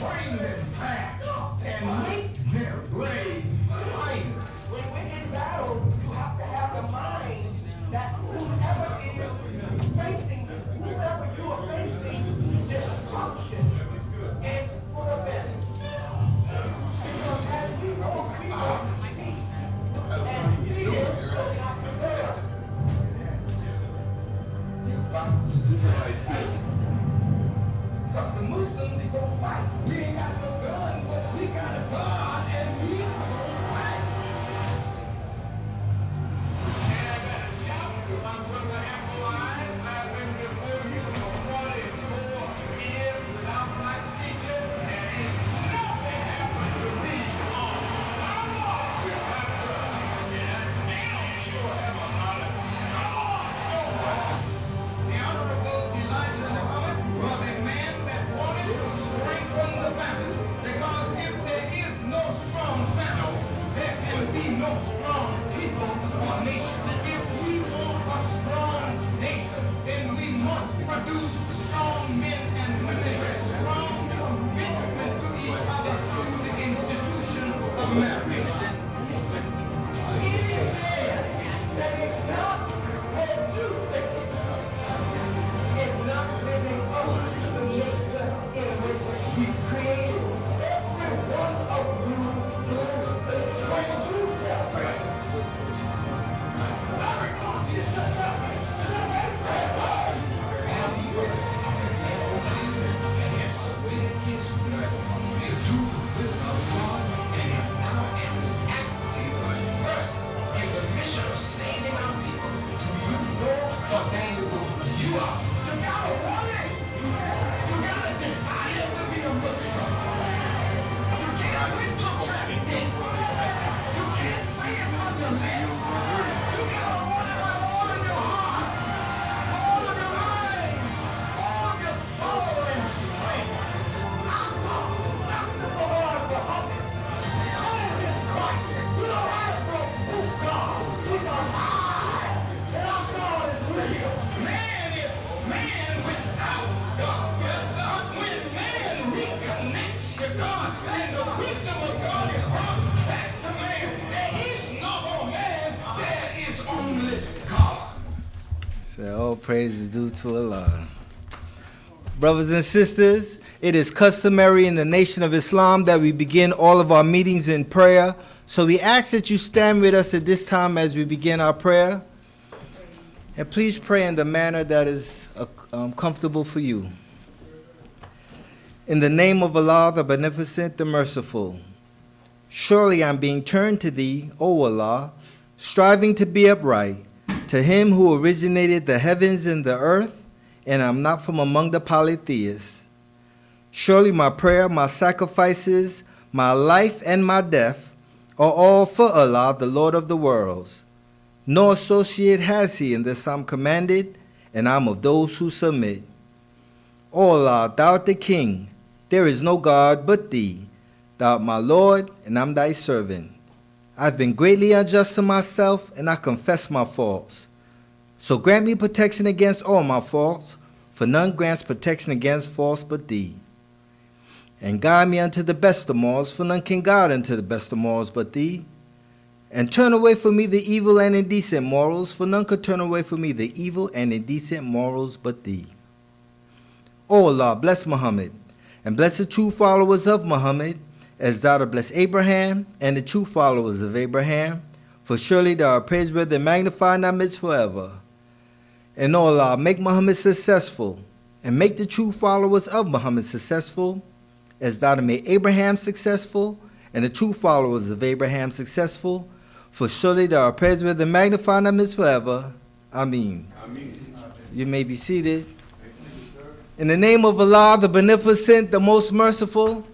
train them fast and make their brave fighters. When we're in battle, you have to have the mind that whoever is facing, whoever you are facing, destruction is for them. Because as we go, we go peace. And fear will not prevail. Because the Muslims go fight. We ain't got no gun, but we got a God, and we gonna fight. And I got a shout to my brother Applewhite. I've been before you for 44 years without my teacher, and ain't nothing happened to me on my watch. We have to and they sure have a lot of strong soldiers. The Honorable Elijah Muhammad was a man that wanted to strengthen the family. Because if there is no strong family, there can be no strong people or nation. If we want a strong nation, then we must produce strong men and women with strong commitment to each other through the institution of marriage. Any man that is not prepared to is not living up to the nature in which we created every one of you to train you. All praise is due to Allah. Brothers and sisters, it is customary in the Nation of Islam that we begin all of our meetings in prayer. So we ask that you stand with us at this time as we begin our prayer. And please pray in the manner that is comfortable for you. In the name of Allah, the Beneficent, the Merciful. Surely I'm being turned to thee, O Allah, striving to be upright, to him who originated the heavens and the earth, and I'm not from among the polytheists. Surely my prayer, my sacrifices, my life, and my death are all for Allah, the Lord of the worlds. No associate has he in this I'm commanded, and I'm of those who submit. O Allah, thou art the King, there is no God but thee. Thou art my Lord, and I'm thy servant. I've been greatly unjust to myself, and I confess my faults. So grant me protection against all my faults, for none grants protection against faults but thee. And guide me unto the best of morals, for none can guide unto the best of morals but thee. And turn away from me the evil and indecent morals, for none could turn away from me the evil and indecent morals but thee. O Allah, bless Muhammad, and bless the true followers of Muhammad, as thou to bless Abraham and the true followers of Abraham, for surely thou art praiseworthy and magnified in thy midst forever. And O Allah, make Muhammad successful, and make the true followers of Muhammad successful, as thou to make Abraham successful, and the true followers of Abraham successful, for surely thou art praiseworthy and magnified in thy midst forever. Ameen. Ameen. You may be seated. In the name of Allah, the Beneficent, the Most Merciful,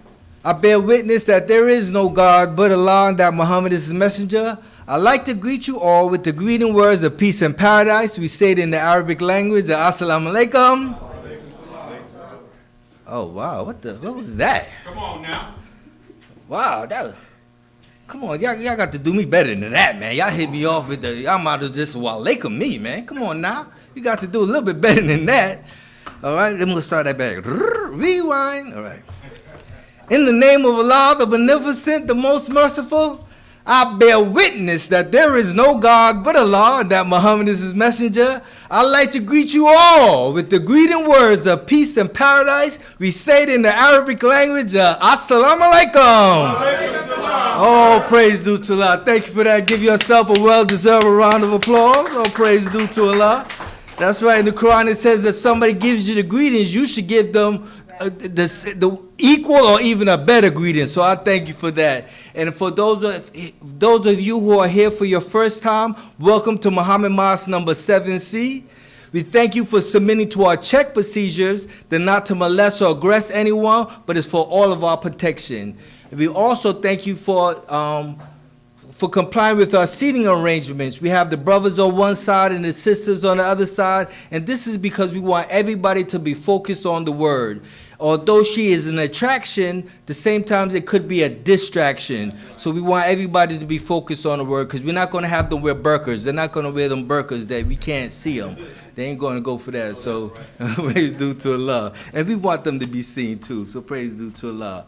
I bear witness that there is no God but Allah and that Muhammad is his messenger. I'd like to greet you all with the greeting words of peace and paradise. We say it in the Arabic language, Assalamu alaikum. Oh, wow, what was that? Come on now. Wow, come on, y'all got to do me better than that, man. Y'all hit me off with y'all might as just wa alaikum me, man. Come on now. You got to do a little bit better than that. All right, then we'll start that back. Rewind. All right. In the name of Allah, the Beneficent, the Most Merciful, I bear witness that there is no God but Allah and that Muhammad is his messenger. I'd like to greet you all with the greeting words of peace and paradise. We say it in the Arabic language, Assalamu alaikum. Oh, praise due to Allah. Thank you for that. Give yourself a well-deserved round of applause. Oh, praise due to Allah. That's right. In the Quran, it says that somebody gives you the greetings, you should give them the equal or even a better greeting. So I thank you for that. And for those of you who are here for your first time, welcome to Muhammad Mosque number 7C. We thank you for submitting to our check procedures. They're not to molest or aggress anyone, but it's for all of our protection. And we also thank you for complying with our seating arrangements. We have the brothers on one side and the sisters on the other side, and this is because we want everybody to be focused on the word. Although she is an attraction, the same time it could be a distraction. So we want everybody to be focused on the word, because we're not going to have them wear burqas. They're not going to wear them burqas that we can't see them. They ain't going to go for that. So praise due to Allah. And we want them to be seen too. So praise due to Allah.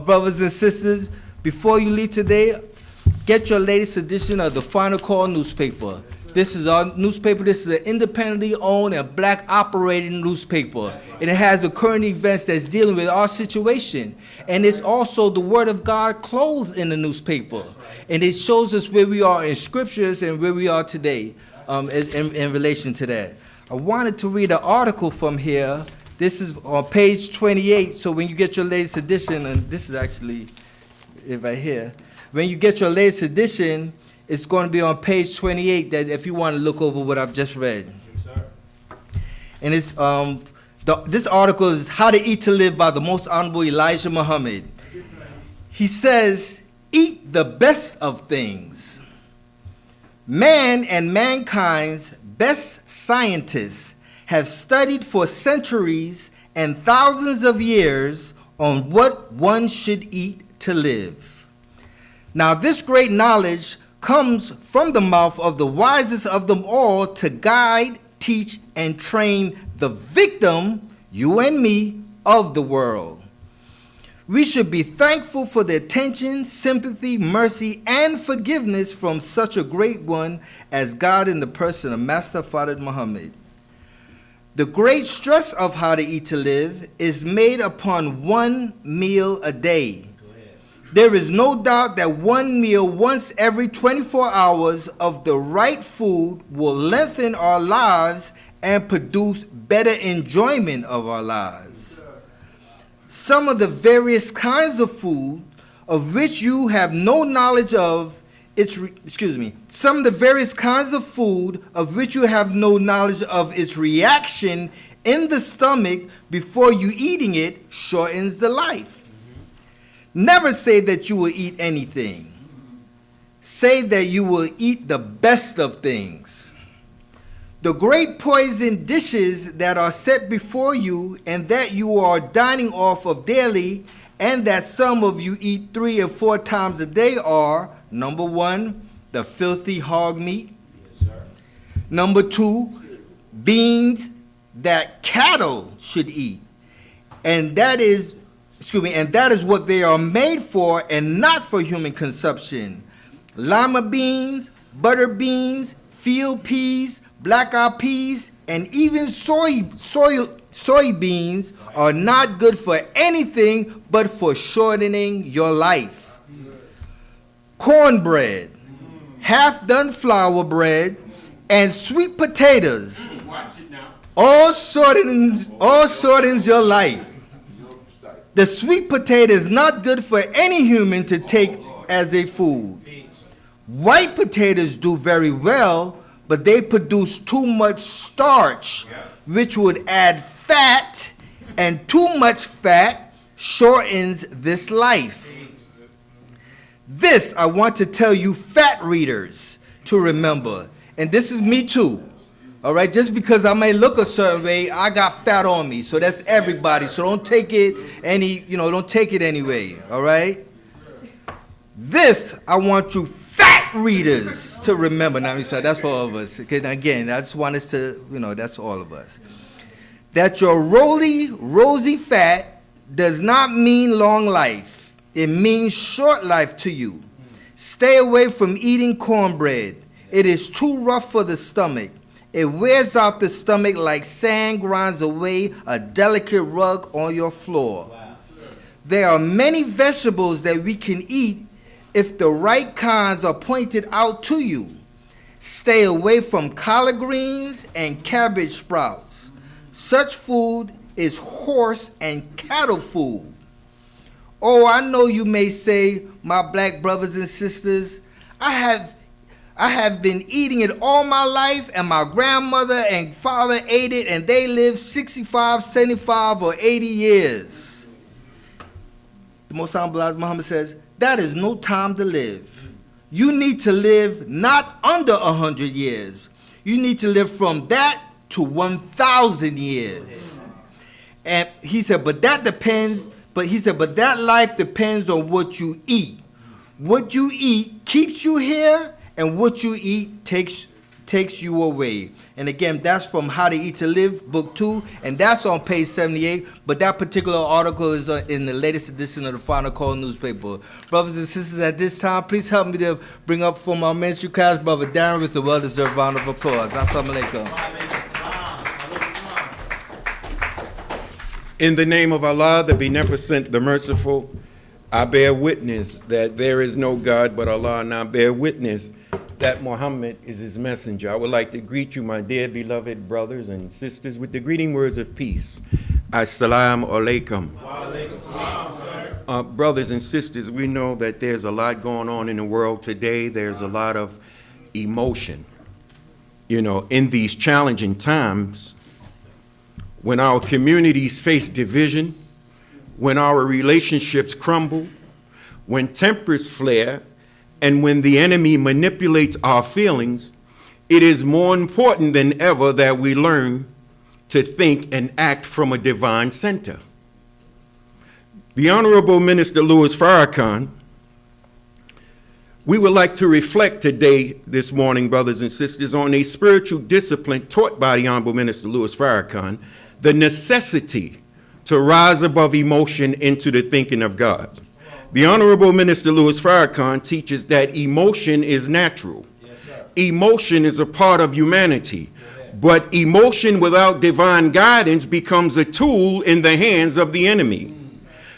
Brothers and sisters, before you leave today, get your latest edition of the Final Call newspaper. This is our newspaper. This is an independently owned and black operating newspaper. And it has the current events that's dealing with our situation. And it's also the word of God clothed in the newspaper. And it shows us where we are in scriptures and where we are today in relation to that. I wanted to read an article from here. This is on page 28. So when you get your latest edition, and this is actually it right here. When you get your latest edition, it's going to be on page 28, that if you want to look over what I've just read. Yes, sir. And it's this article is How to Eat to Live by the Most Honorable Elijah Muhammad. He says, eat the best of things. Man and mankind's best scientists have studied for centuries and thousands of years on what one should eat to live. Now, this great knowledge comes from the mouth of the wisest of them all to guide, teach, and train the victim, you and me, of the world. We should be thankful for the attention, sympathy, mercy, and forgiveness from such a great one as God in the person of Master Fard Muhammad. The great stress of how to eat to live is made upon one meal a day. There is no doubt that one meal once every 24 hours of the right food will lengthen our lives and produce better enjoyment of our lives. Some of the various kinds of food of which you have no knowledge of some of the various kinds of food of which you have no knowledge of its reaction in the stomach before you eating it shortens the life. Never say that you will eat anything. Say that you will eat the best of things. The great poison dishes that are set before you and that you are dining off of daily and that some of you eat 3 or 4 times a day are, number 1, the filthy hog meat. Yes, sir. Number 2, beans that cattle should eat. And that is what they are made for and not for human consumption. Lima beans, butter beans, field peas, black-eyed peas, and even soybeans are not good for anything but for shortening your life. Cornbread, half-done flour bread, and sweet potatoes Watch it now. all shortens your life. The sweet potato is not good for any human to take as a food. White potatoes do very well, but they produce too much starch, which would add fat, and too much fat shortens this life. This I want to tell you fat readers to remember, and this is me too. All right, just because I may look a certain way, I got fat on me. So that's everybody. So don't take it don't take it anyway. All right? This I want you fat readers to remember. Now, that's for all of us. Okay, now again, I just want us to, that's all of us. That your rosy fat does not mean long life. It means short life to you. Stay away from eating cornbread. It is too rough for the stomach. It wears out the stomach like sand grinds away a delicate rug on your floor. There are many vegetables that we can eat if the right kinds are pointed out to you. Stay away from collard greens and cabbage sprouts. Such food is horse and cattle food. Oh, I know you may say, my black brothers and sisters, I have been eating it all my life, and my grandmother and father ate it, and they lived 65, 75, or 80 years. The Most Honorable Elijah Muhammad says, that is no time to live. You need to live not under 100 years. You need to live from that to 1,000 years. And he said, but that life depends on what you eat. What you eat keeps you here, and what you eat takes you away. And again, that's from How to Eat to Live, Book 2, and that's on page 78. But that particular article is in the latest edition of the Final Call newspaper. Brothers and sisters, at this time, please help me to bring up for my ministry class, Brother Darren, with the well-deserved round of applause. Assalamu alaikum. In the name of Allah, the Beneficent, the Merciful, I bear witness that there is no God but Allah, and I bear witness that Muhammad is his messenger. I would like to greet you, my dear beloved brothers and sisters, with the greeting words of peace. Assalamu alaikum. Brothers and sisters, we know that there's a lot going on in the world today. There's a lot of emotion. You know, in these challenging times, when our communities face division, when our relationships crumble, when tempers flare, and when the enemy manipulates our feelings, it is more important than ever that we learn to think and act from a divine center. The Honorable Minister Louis Farrakhan, we would like to reflect today, this morning, brothers and sisters, on a spiritual discipline taught by the Honorable Minister Louis Farrakhan, the necessity to rise above emotion into the thinking of God. The Honorable Minister Louis Farrakhan teaches that emotion is natural. Yes, emotion is a part of humanity. But emotion without divine guidance becomes a tool in the hands of the enemy.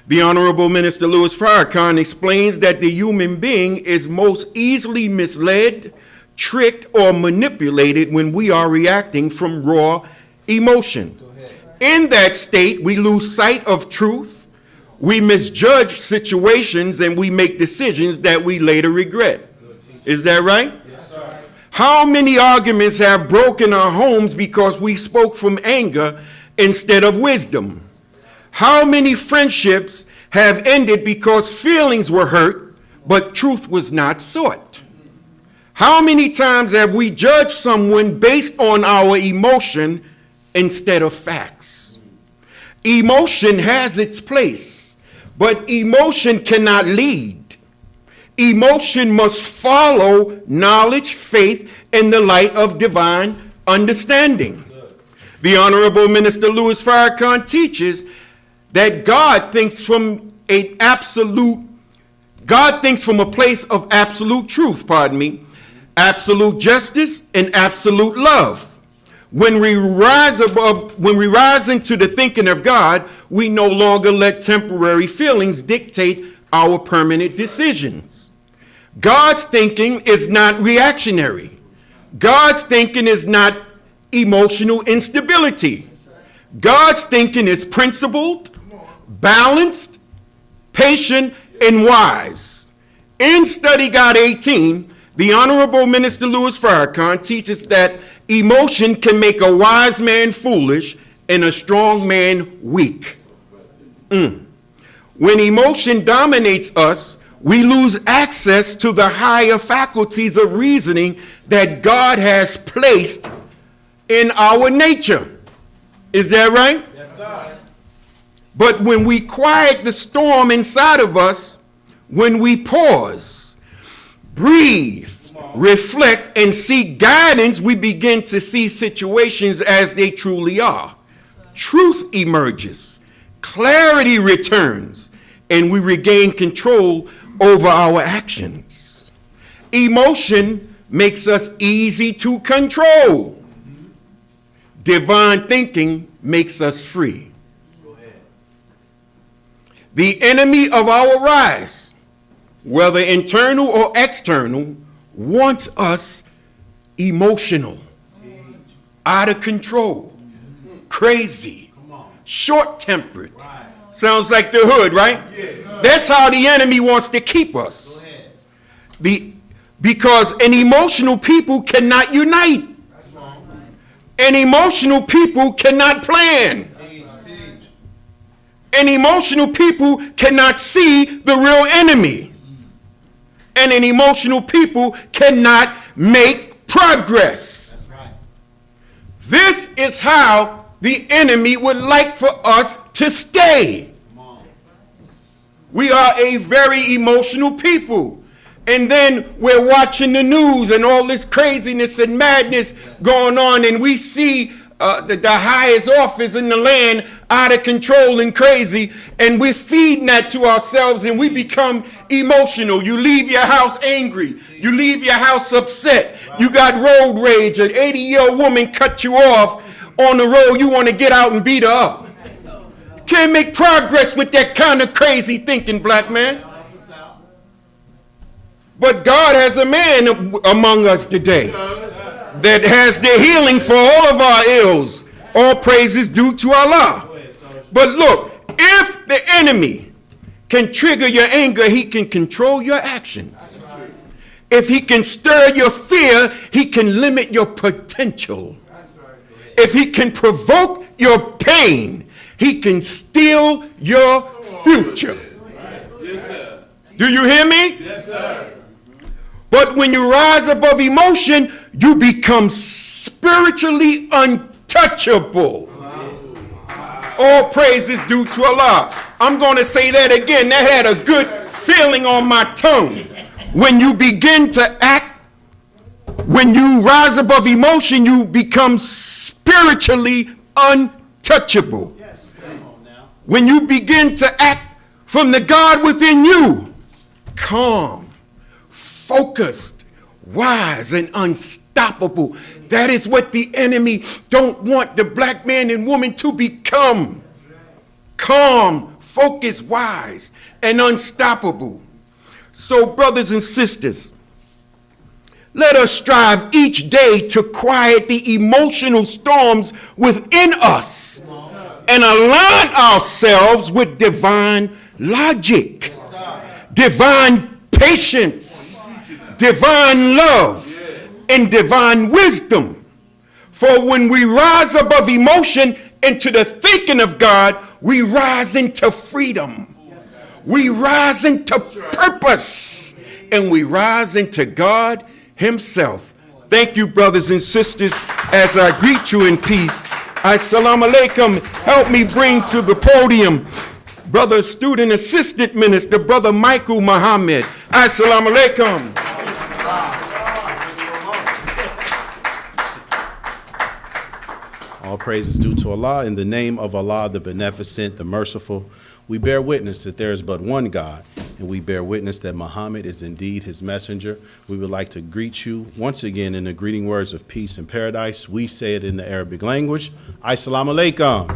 The Honorable Minister Louis Farrakhan explains that the human being is most easily misled, tricked, or manipulated when we are reacting from raw emotion. In that state, we lose sight of truth. We misjudge situations, and we make decisions that we later regret. Is that right? Yes, sir. How many arguments have broken our homes because we spoke from anger instead of wisdom? How many friendships have ended because feelings were hurt, but truth was not sought? How many times have we judged someone based on our emotion instead of facts? Emotion has its place. But emotion cannot lead. Emotion must follow knowledge, faith, in the light of divine understanding. The Honorable Minister Louis Farrakhan teaches that God thinks from a place of absolute truth, absolute justice and absolute love. When we rise into the thinking of God, we no longer let temporary feelings dictate our permanent decisions. God's thinking is not reactionary. God's thinking is not emotional instability. God's thinking is principled, balanced, patient, and wise. In Study God 18, the Honorable Minister Louis Farrakhan teaches that emotion can make a wise man foolish and a strong man weak. When emotion dominates us, we lose access to the higher faculties of reasoning that God has placed in our nature. Is that right? Yes, sir. But when we quiet the storm inside of us, when we pause, breathe, reflect, and seek guidance, we begin to see situations as they truly are. Truth emerges. clarity returns, and we regain control over our actions. Emotion makes us easy to control. Divine thinking makes us free. The enemy of our rise, whether internal or external, wants us emotional, out of control, crazy, short-tempered. Sounds like the hood, right? That's how the enemy wants to keep us. Because an emotional people cannot unite. An emotional people cannot plan. An emotional people cannot see the real enemy. And an emotional people cannot make progress. This is how the enemy would like for us to stay. We are a very emotional people. And then we're watching the news and all this craziness and madness going on, and we see the highest office in the land out of control and crazy, and we're feeding that to ourselves, and we become emotional. You leave your house angry. You leave your house upset. You got road rage. An 80-year-old woman cut you off on the road. You want to get out and beat her up. Can't make progress with that kind of crazy thinking, black man. But God has a man among us today that has the healing for all of our ills. All praises due to Allah. But look, if the enemy can trigger your anger, he can control your actions. If he can stir your fear, he can limit your potential. If he can provoke your pain, he can steal your future. Do you hear me? Yes, sir. But when you rise above emotion, you become spiritually untouchable. All praise is due to Allah. I'm going to say that again. That had a good feeling on my tongue. When you begin to act, when you rise above emotion, you become spiritually untouchable. When you begin to act from the God within you, calm, focused, wise, and unstoppable. That is what the enemy don't want the black man and woman to become. Calm, focused, wise, and unstoppable. So, brothers and sisters, let us strive each day to quiet the emotional storms within us and align ourselves with divine logic, divine patience, divine love, and divine wisdom. For when we rise above emotion into the thinking of God, we rise into freedom. We rise into purpose. And we rise into God himself. Thank you, brothers and sisters, as I greet you in peace. Assalamu alaikum. Help me bring to the podium Brother Student Assistant Minister, Brother Michael Muhammad. Assalamu alaikum. All praises due to Allah. In the name of Allah, the Beneficent, the Merciful, we bear witness that there is but one God, and we bear witness that Muhammad is indeed his messenger. We would like to greet you once again in the greeting words of peace and paradise. We say it in the Arabic language. Assalamu alaikum.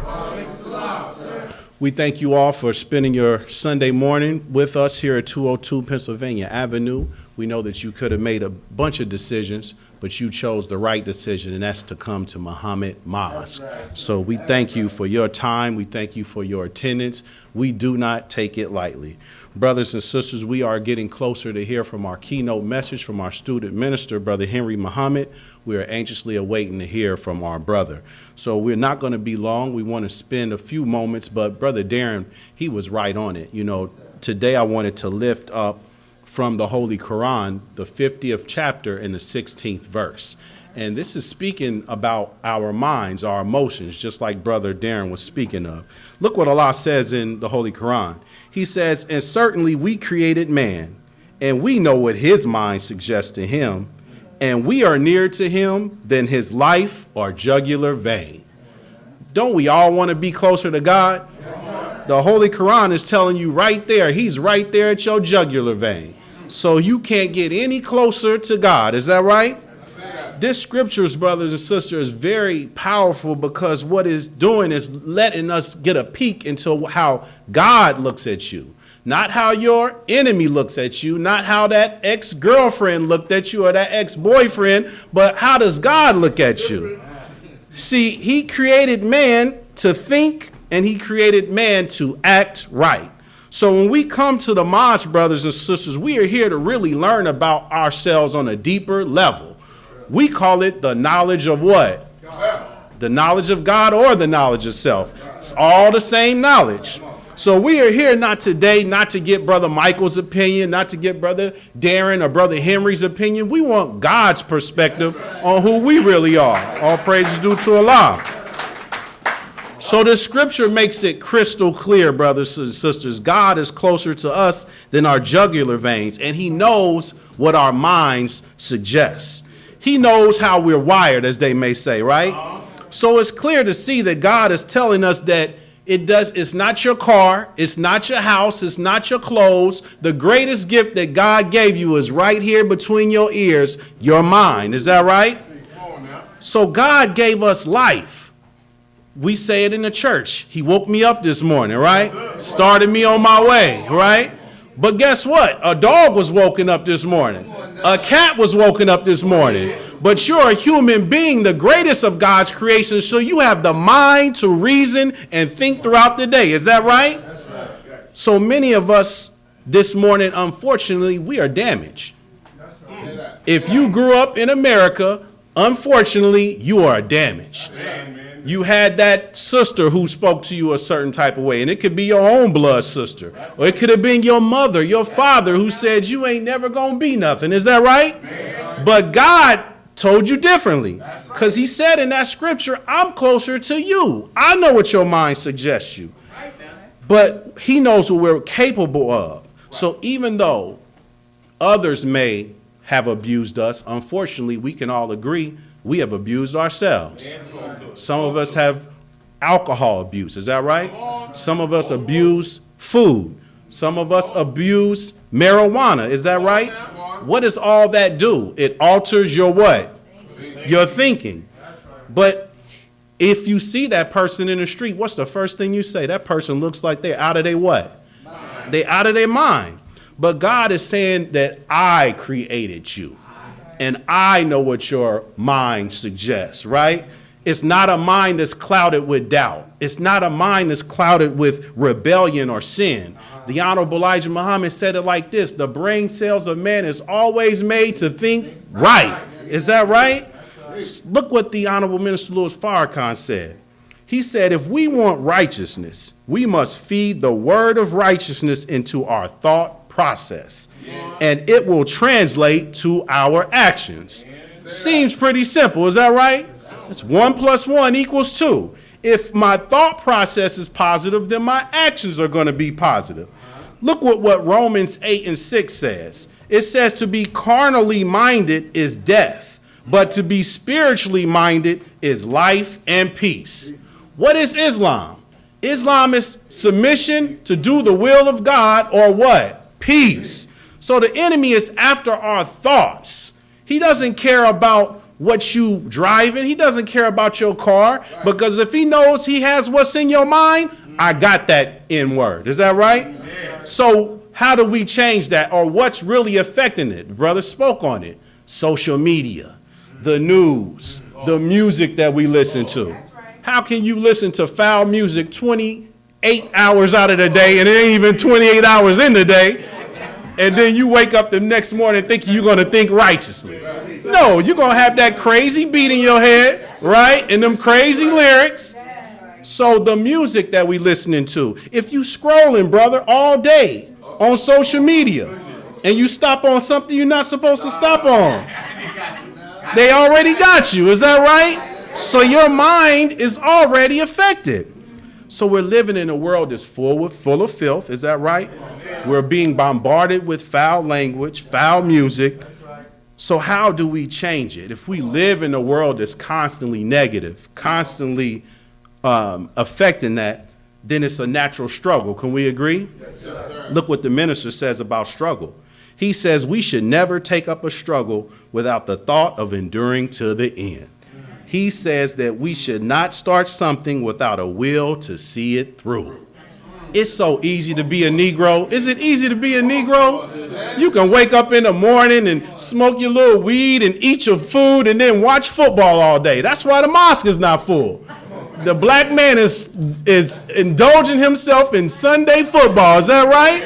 We thank you all for spending your Sunday morning with us here at 202 Pennsylvania Avenue. We know that you could have made a bunch of decisions, but you chose the right decision, and that's to come to Muhammad Mosque. So we thank you for your time. We thank you for your attendance. We do not take it lightly. Brothers and sisters, we are getting closer to hear from our keynote message from our student minister, Brother Henry Muhammad. We are anxiously awaiting to hear from our brother. So we're not going to be long. We want to spend a few moments, but Brother Darren, he was right on it. You know, today I wanted to lift up from the Holy Quran, the 50th chapter and the 16th verse. And this is speaking about our minds, our emotions, just like Brother Darren was speaking of. Look what Allah says in the Holy Quran. He says, and certainly we created man, and we know what his mind suggests to him, and we are nearer to him than his life or jugular vein. Don't we all want to be closer to God? The Holy Quran is telling you right there, he's right there at your jugular vein. So you can't get any closer to God. Is that right? This scriptures, brothers and sisters, is very powerful because what it's doing is letting us get a peek into how God looks at you. Not how your enemy looks at you, not how that ex-girlfriend looked at you or that ex-boyfriend, but how does God look at you? See, he created man to think and he created man to act right. So when we come to the mosque, brothers and sisters, we are here to really learn about ourselves on a deeper level. We call it the knowledge of what? The knowledge of God or the knowledge of self. It's all the same knowledge. So we are here not today, not to get Brother Michael's opinion, not to get Brother Darren or Brother Henry's opinion. We want God's perspective on who we really are. All praise is due to Allah. So the scripture makes it crystal clear, brothers and sisters. God is closer to us than our jugular veins, and he knows what our minds suggest. He knows how we're wired, as they may say, right? So it's clear to see that God is telling us that it's not your car, it's not your house, it's not your clothes. The greatest gift that God gave you is right here between your ears, your mind. Is that right? So God gave us life. We say it in the church. He woke me up this morning, right? Started me on my way, right? But guess what? A dog was woken up this morning. A cat was woken up this morning. But you're a human being, the greatest of God's creation, so you have the mind to reason and think throughout the day. Is that right? So many of us this morning, unfortunately, we are damaged. If you grew up in America, unfortunately, you are damaged. You had that sister who spoke to you a certain type of way, and it could be your own blood sister, or it could have been your mother, your father, who said you ain't never gonna be nothing. Is that right? But God told you differently, because he said in that scripture, I'm closer to you. I know what your mind suggests you, but he knows what we're capable of. So even though others may have abused us, unfortunately, we can all agree we have abused ourselves. Some of us have alcohol abuse. Is that right? Some of us abuse food. Some of us abuse marijuana. Is that right? What does all that do? It alters your what? Your thinking. But if you see that person in the street, what's the first thing you say? That person looks like they're out of their what? They out of their mind. But God is saying that I created you. And I know what your mind suggests, right? It's not a mind that's clouded with doubt. It's not a mind that's clouded with rebellion or sin. The Honorable Elijah Muhammad said it like this: the brain cells of man is always made to think right. Is that right? Look what the Honorable Minister Louis Farrakhan said. He said, if we want righteousness, we must feed the word of righteousness into our thought process, and it will translate to our actions. Seems pretty simple. Is that right? It's 1 + 1 = 2. If my thought process is positive, then my actions are going to be positive. Look what Romans 8:6 says. It says to be carnally minded is death, but to be spiritually minded is life and peace. What is Islam? Islam is submission to do the will of God, or what? Peace. So the enemy is after our thoughts. He doesn't care about what you driving. He doesn't care about your car, because if he knows he has what's in your mind, I got that in word. Is that right? So how do we change that, or what's really affecting it? The brother spoke on it. Social media, the news, the music that we listen to. How can you listen to foul music 28 hours out of the day, and it ain't even 28 hours in the day, and then you wake up the next morning thinking you're going to think righteously? No, you're going to have that crazy beat in your head, right? And them crazy lyrics. So the music that we listening to, if you scrolling, brother, all day on social media, and you stop on something you're not supposed to stop on, they already got you. Is that right? So your mind is already affected. So we're living in a world that's full of filth. Is that right? We're being bombarded with foul language, foul music. So how do we change it? If we live in a world that's constantly negative, constantly affecting that, then it's a natural struggle. Can we agree? Yes, sir. Look what the minister says about struggle. He says we should never take up a struggle without the thought of enduring to the end. He says that we should not start something without a will to see it through. It's so easy to be a Negro. Is it easy to be a Negro? You can wake up in the morning and smoke your little weed and eat your food and then watch football all day. That's why the mosque is not full. The black man is indulging himself in Sunday football. Is that right?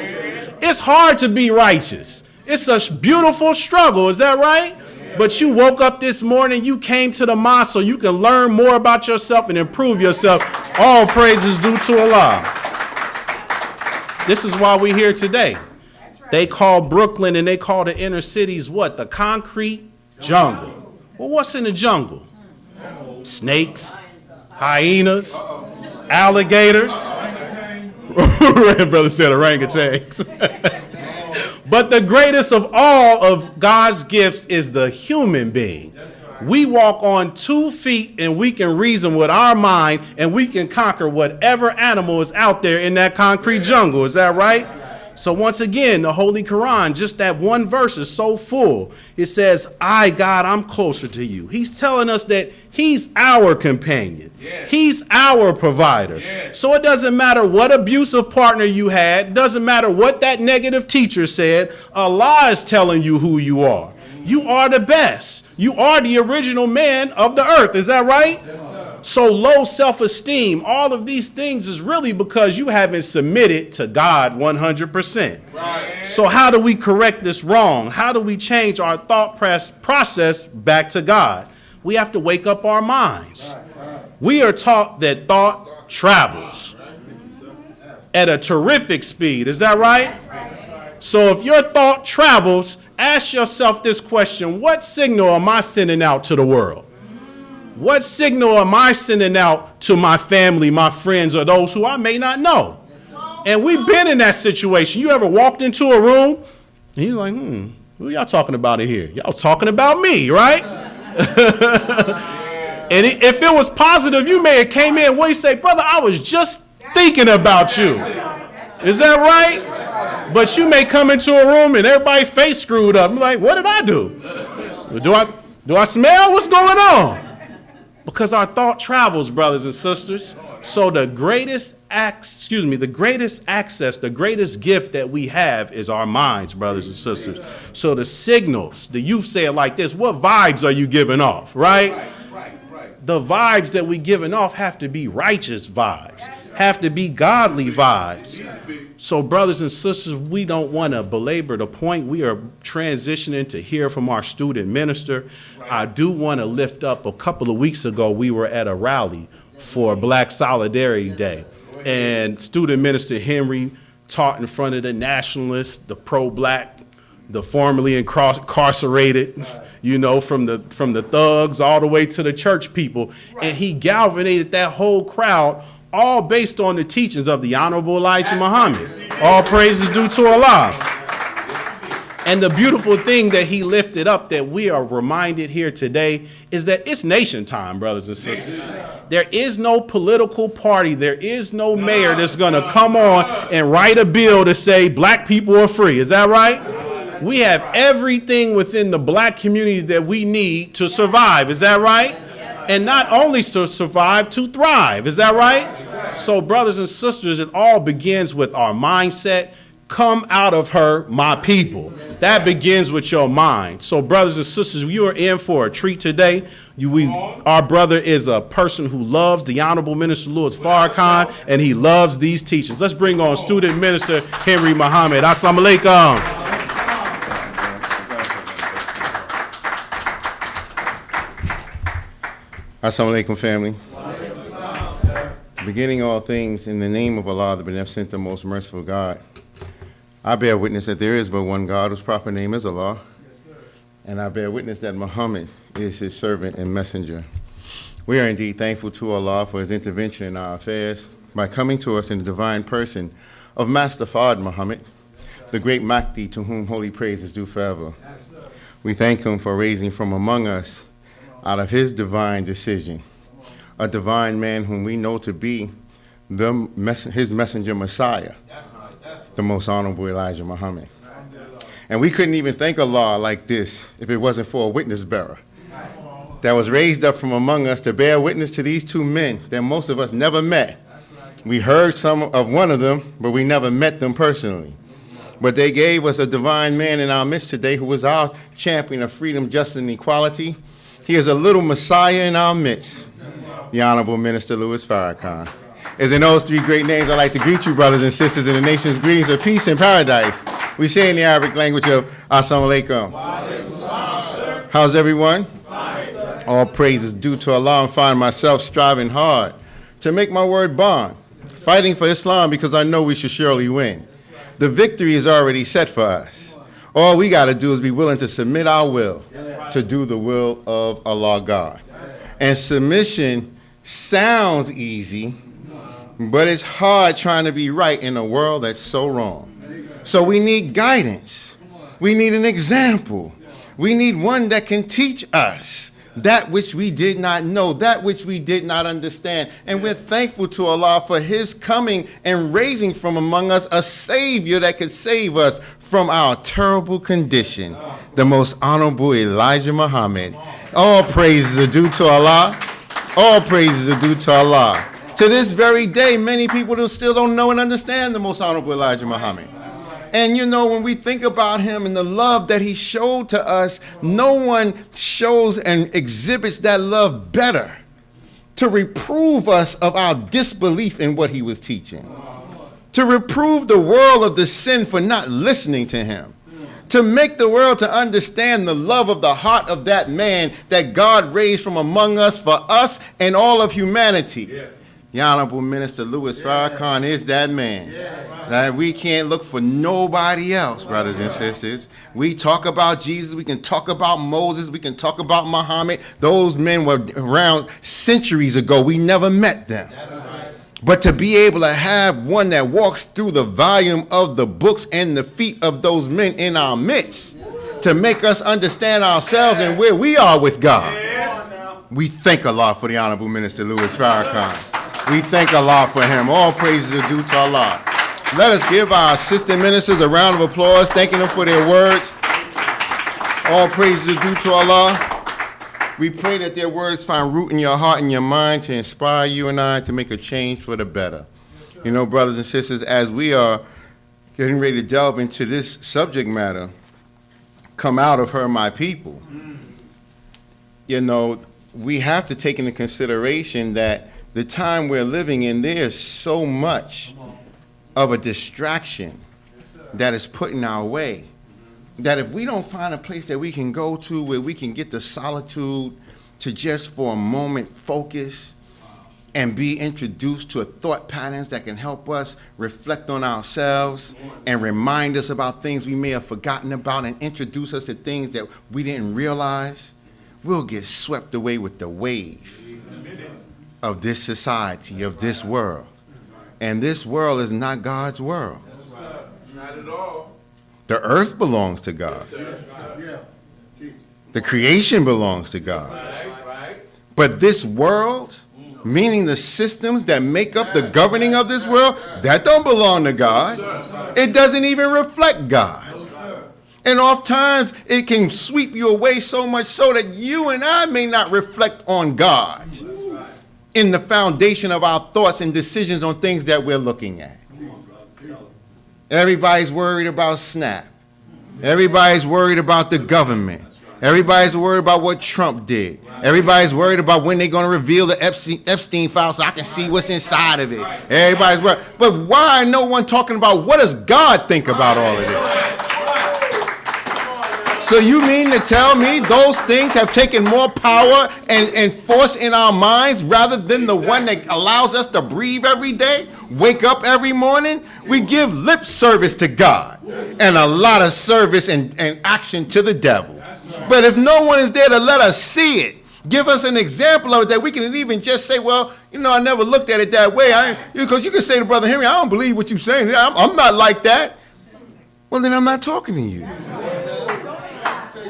It's hard to be righteous. It's a beautiful struggle. Is that right? But you woke up this morning, you came to the mosque so you can learn more about yourself and improve yourself. All praises due to Allah. This is why we're here today. They call Brooklyn and they call the inner cities what? The concrete jungle. Well, what's in the jungle? Snakes, hyenas, alligators. Brother said orangutans. But the greatest of all of God's gifts is the human being. We walk on 2 feet and we can reason with our mind and we can conquer whatever animal is out there in that concrete jungle. Is that right? So once again, the Holy Quran, just that one verse is so full. It says, I, God, I'm closer to you. He's telling us that he's our companion. Yes. He's our provider. Yes. So it doesn't matter what abusive partner you had. It doesn't matter what that negative teacher said. Allah is telling you who you are. You are the best. You are the original man of the earth. Is that right? Yes, so low self-esteem, all of these things is really because you haven't submitted to God 100%. Right. So how do we correct this wrong? How do we change our thought process back to God? We have to wake up our minds. We are taught that thought travels at a terrific speed. Is that right? So if your thought travels, ask yourself this question: what signal am I sending out to the world? What signal am I sending out to my family, my friends, or those who I may not know? And we've been in that situation. You ever walked into a room and you're like, who y'all talking about in here? Y'all talking about me, right? And if it was positive, you may have came in and say, brother, I was just thinking about you. Is that right? But you may come into a room and everybody's face screwed up. I'm like, what did I do? Do I smell? What's going on? Because our thought travels, brothers and sisters. So the greatest access, the greatest gift that we have is our minds, brothers and sisters. So the signals, the youth say it like this: what vibes are you giving off, right? The vibes that we giving off have to be righteous vibes, have to be godly vibes. So brothers and sisters, we don't want to belabor the point. We are transitioning to hear from our student minister. I do want to lift up, a couple of weeks ago, we were at a rally for Black Solidarity Day. And student minister Henry taught in front of the nationalists, the pro-black, the formerly incarcerated, from the thugs all the way to the church people. And he galvanized that whole crowd, all based on the teachings of the Honorable Elijah Muhammad. All praises due to Allah. And the beautiful thing that he lifted up that we are reminded here today is that it's nation time, brothers and sisters. There is no political party, there is no mayor that's going to come on and write a bill to say black people are free. Is that right? We have everything within the black community that we need to survive. Is that right? And not only to survive, to thrive. Is that right? So brothers and sisters, it all begins with our mindset. Come out of her, my people. That begins with your mind. So brothers and sisters, you are in for a treat today. Our brother is a person who loves the Honorable Minister Louis Farrakhan, and he loves these teachings. Let's bring on student minister Henry Muhammad. Assalamu alaikum. Assalamu alaikum, family. Beginning all things, in the name of Allah, the Beneficent, the Most Merciful God, I bear witness that there is but one God, whose proper name is Allah. Yes, and I bear witness that Muhammad is his servant and messenger. We are indeed thankful to Allah for his intervention in our affairs by coming to us in the divine person of Master Fard Muhammad, the great Mahdi, to whom holy praise is due forever. Yes, we thank him for raising from among us, out of his divine decision, a divine man whom we know to be his messenger Messiah, the most honorable Elijah Muhammad. And we couldn't even thank Allah like this if it wasn't for a witness bearer that was raised up from among us to bear witness to these two men that most of us never met. We heard some of one of them, but we never met them personally. But they gave us a divine man in our midst today who was our champion of freedom, justice, and equality. He is a little Messiah in our midst, the Honorable Minister Louis Farrakhan. As in those three great names, I'd like to greet you, brothers and sisters, in the nation's greetings of peace and paradise. We say in the Arabic language of Assalamu alaikum. How's everyone? All praise is due to Allah, and find myself striving hard to make my word bond, fighting for Islam because I know we should surely win. The victory is already set for us. All we got to do is be willing to submit our will to do the will of Allah God. And submission sounds easy, but it's hard trying to be right in a world that's so wrong. So we need guidance. We need an example. We need one that can teach us that which we did not know, that which we did not understand. And we're thankful to Allah for his coming and raising from among us a savior that could save us from our terrible condition, the most honorable Elijah Muhammad. All praises are due to Allah. All praises are due to Allah. To this very day, many people still don't know and understand the most honorable Elijah Muhammad. And you know, when we think about him and the love that he showed to us, no one shows and exhibits that love better to reprove us of our disbelief in what he was teaching, to reprove the world of the sin for not listening to him, to make the world to understand the love of the heart of that man that God raised from among us for us and all of humanity. Yeah. The Honorable Minister Louis Farrakhan is that man. That we can't look for nobody else, brothers and sisters. We talk about Jesus, we can talk about Moses, we can talk about Muhammad. Those men were around centuries ago. We never met them. But to be able to have one that walks through the volume of the books and the feet of those men in our midst to make us understand ourselves and where we are with God. We thank Allah for the Honorable Minister Louis Farrakhan. We thank Allah for him. All praises are due to Allah. Let us give our assistant ministers a round of applause, thanking them for their words. All praises are due to Allah. We pray that their words find root in your heart and your mind to inspire you and I to make a change for the better. You know, brothers and sisters, as we are getting ready to delve into this subject matter, come out of her, my people, you know, we have to take into consideration that the time we're living in, there's so much of a distraction that is put in our way, that if we don't find a place that we can go to where we can get the solitude to just for a moment focus and be introduced to thought patterns that can help us reflect on ourselves and remind us about things we may have forgotten about and introduce us to things that we didn't realize, we'll get swept away with the wave of this society, of this world. And this world is not God's world. Not at all. The earth belongs to God. The creation belongs to God. Right. But this world, meaning the systems that make up the governing of this world, that don't belong to God. It doesn't even reflect God. And oftentimes it can sweep you away so much so that you and I may not reflect on God in the foundation of our thoughts and decisions on things that we're looking at. Everybody's worried about SNAP. Everybody's worried about the government. Everybody's worried about what Trump did. Everybody's worried about when they're going to reveal the Epstein file so I can see what's inside of it. Everybody's worried. But why no one talking about what does God think about all of this? So you mean to tell me those things have taken more power and force in our minds rather than the one that allows us to breathe every day, wake up every morning? We give lip service to God and a lot of service and action to the devil. But if no one is there to let us see it, give us an example of it that we can even just say, well, you know, I never looked at it that way. Because you can say to Brother Henry, I don't believe what you're saying. I'm not like that. Well, then I'm not talking to you.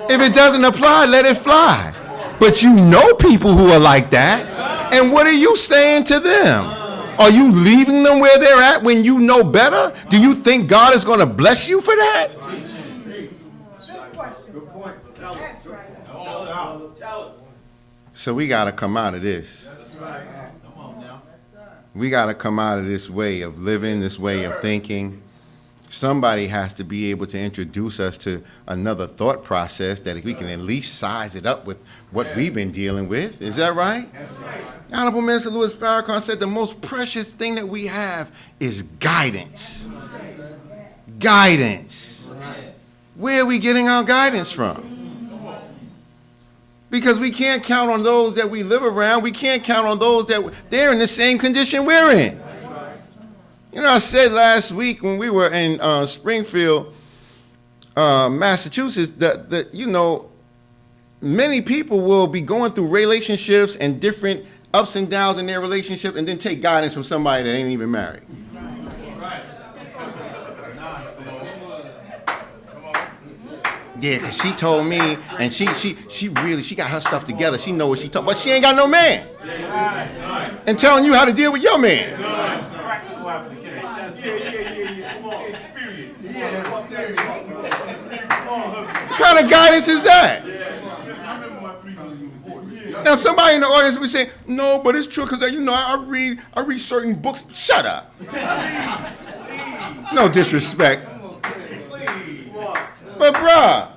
If it doesn't apply, let it fly. But you know people who are like that. And what are you saying to them? Are you leaving them where they're at when you know better? Do you think God is going to bless you for that? So we got to come out of this. We got to come out of this way of living, this way of thinking. Somebody has to be able to introduce us to another thought process that we can at least size it up with what we've been dealing with. Is that right? That's right. Honorable Minister Louis Farrakhan said the most precious thing that we have is guidance. Guidance. Where are we getting our guidance from? Because we can't count on those that we live around. We can't count on those that they're in the same condition we're in. You know, I said last week when we were in Springfield, Massachusetts, that you know, many people will be going through relationships and different ups and downs in their relationship and then take guidance from somebody that ain't even married. Yeah, because she told me, and she got her stuff together. She know what she talking, but she ain't got no man. And telling you how to deal with your man. What kind of guidance is that? Now somebody in the audience will say, no, but it's true because you know I read certain books. Shut up. No disrespect. But bruh,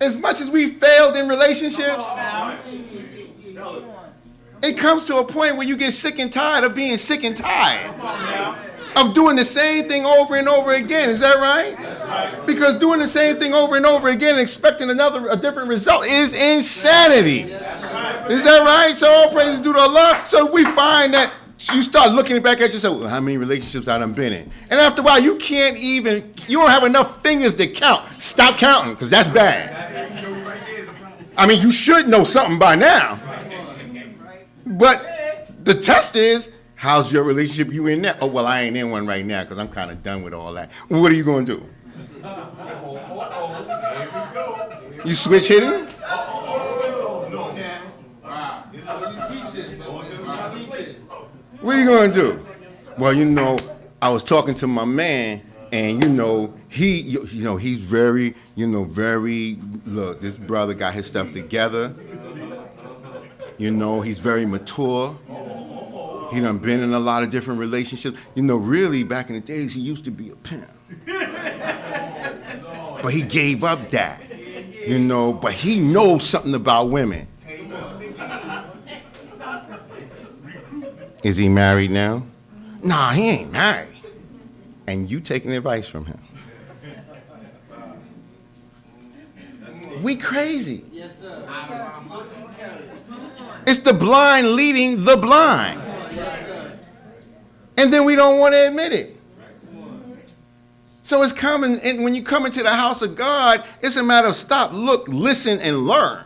as much as we failed in relationships, it comes to a point where you get sick and tired of being sick and tired of doing the same thing over and over again. Is that right? Because doing the same thing over and over again and expecting a different result is insanity. Is that right? So all praise is due to Allah. So we find that you start looking back at yourself, well, how many relationships I done been in? And after a while, you don't have enough fingers to count. Stop counting, because that's bad. I mean, you should know something by now. But the test is, how's your relationship you in now? Oh, well, I ain't in one right now because I'm kind of done with all that. Well, what are you going to do? You switch hitting? What are you going to do? Well, you know, I was talking to my man, and you know, he's very, look, this brother got his stuff together. You know, he's very mature. He done been in a lot of different relationships. You know, really, back in the days, he used to be a pimp. But he gave up that, you know, but he knows something about women. Is he married now? Nah, he ain't married. And you taking advice from him. We crazy. Yes, sir. It's the blind leading the blind. And then we don't want to admit it. So it's common, and when you come into the house of God, it's a matter of stop, look, listen, and learn.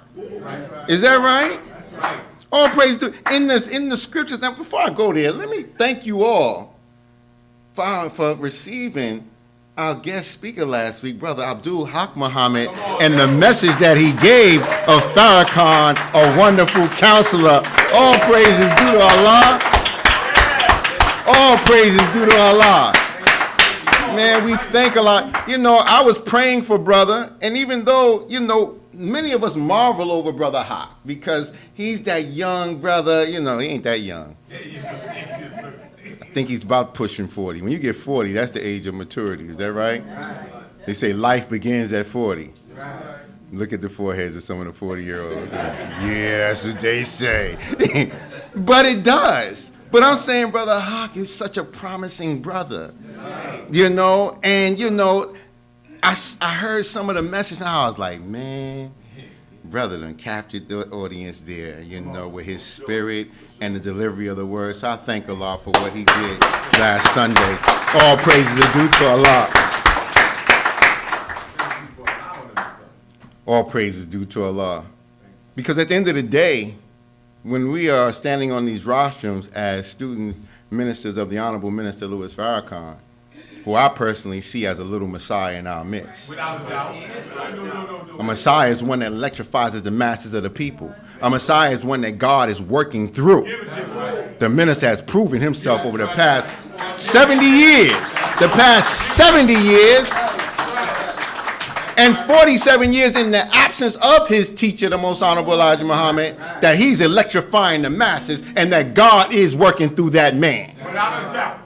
Is that right? All praise to in the scriptures. Now, before I go there, let me thank you all for receiving our guest speaker last week, Brother Abdul Haq Muhammad, and the message that he gave of Farrakhan, a wonderful counselor. All praises due to Allah. All praises due to Allah. Man, we thank a lot. You know, I was praying for brother, and even though, you know, many of us marvel over Brother Haq because he's that young brother, you know, he ain't that young. I think he's about pushing 40. When you get 40, that's the age of maturity. Is that right? They say life begins at 40. Look at the foreheads of some of the 40-year-olds. Yeah, that's what they say. But it does. But I'm saying Brother Haq is such a promising brother. You know, and you know, I heard some of the message and I was like, man, brother done captured the audience there, you know, with his spirit and the delivery of the word. So I thank Allah for what he did last Sunday. All praises are due to Allah. All praises due to Allah. Because at the end of the day, when we are standing on these rostrums as students, ministers of the Honorable Minister Louis Farrakhan, who I personally see as a little Messiah in our midst. Without a doubt. A Messiah is one that electrifies the masses of the people. A Messiah is one that God is working through. The the minister has proven himself over the past 70 years. The past 70 years and 47 years in the absence of his teacher, the Most Honorable Elijah Muhammad, that he's electrifying the masses and that God is working through that man. Without a doubt.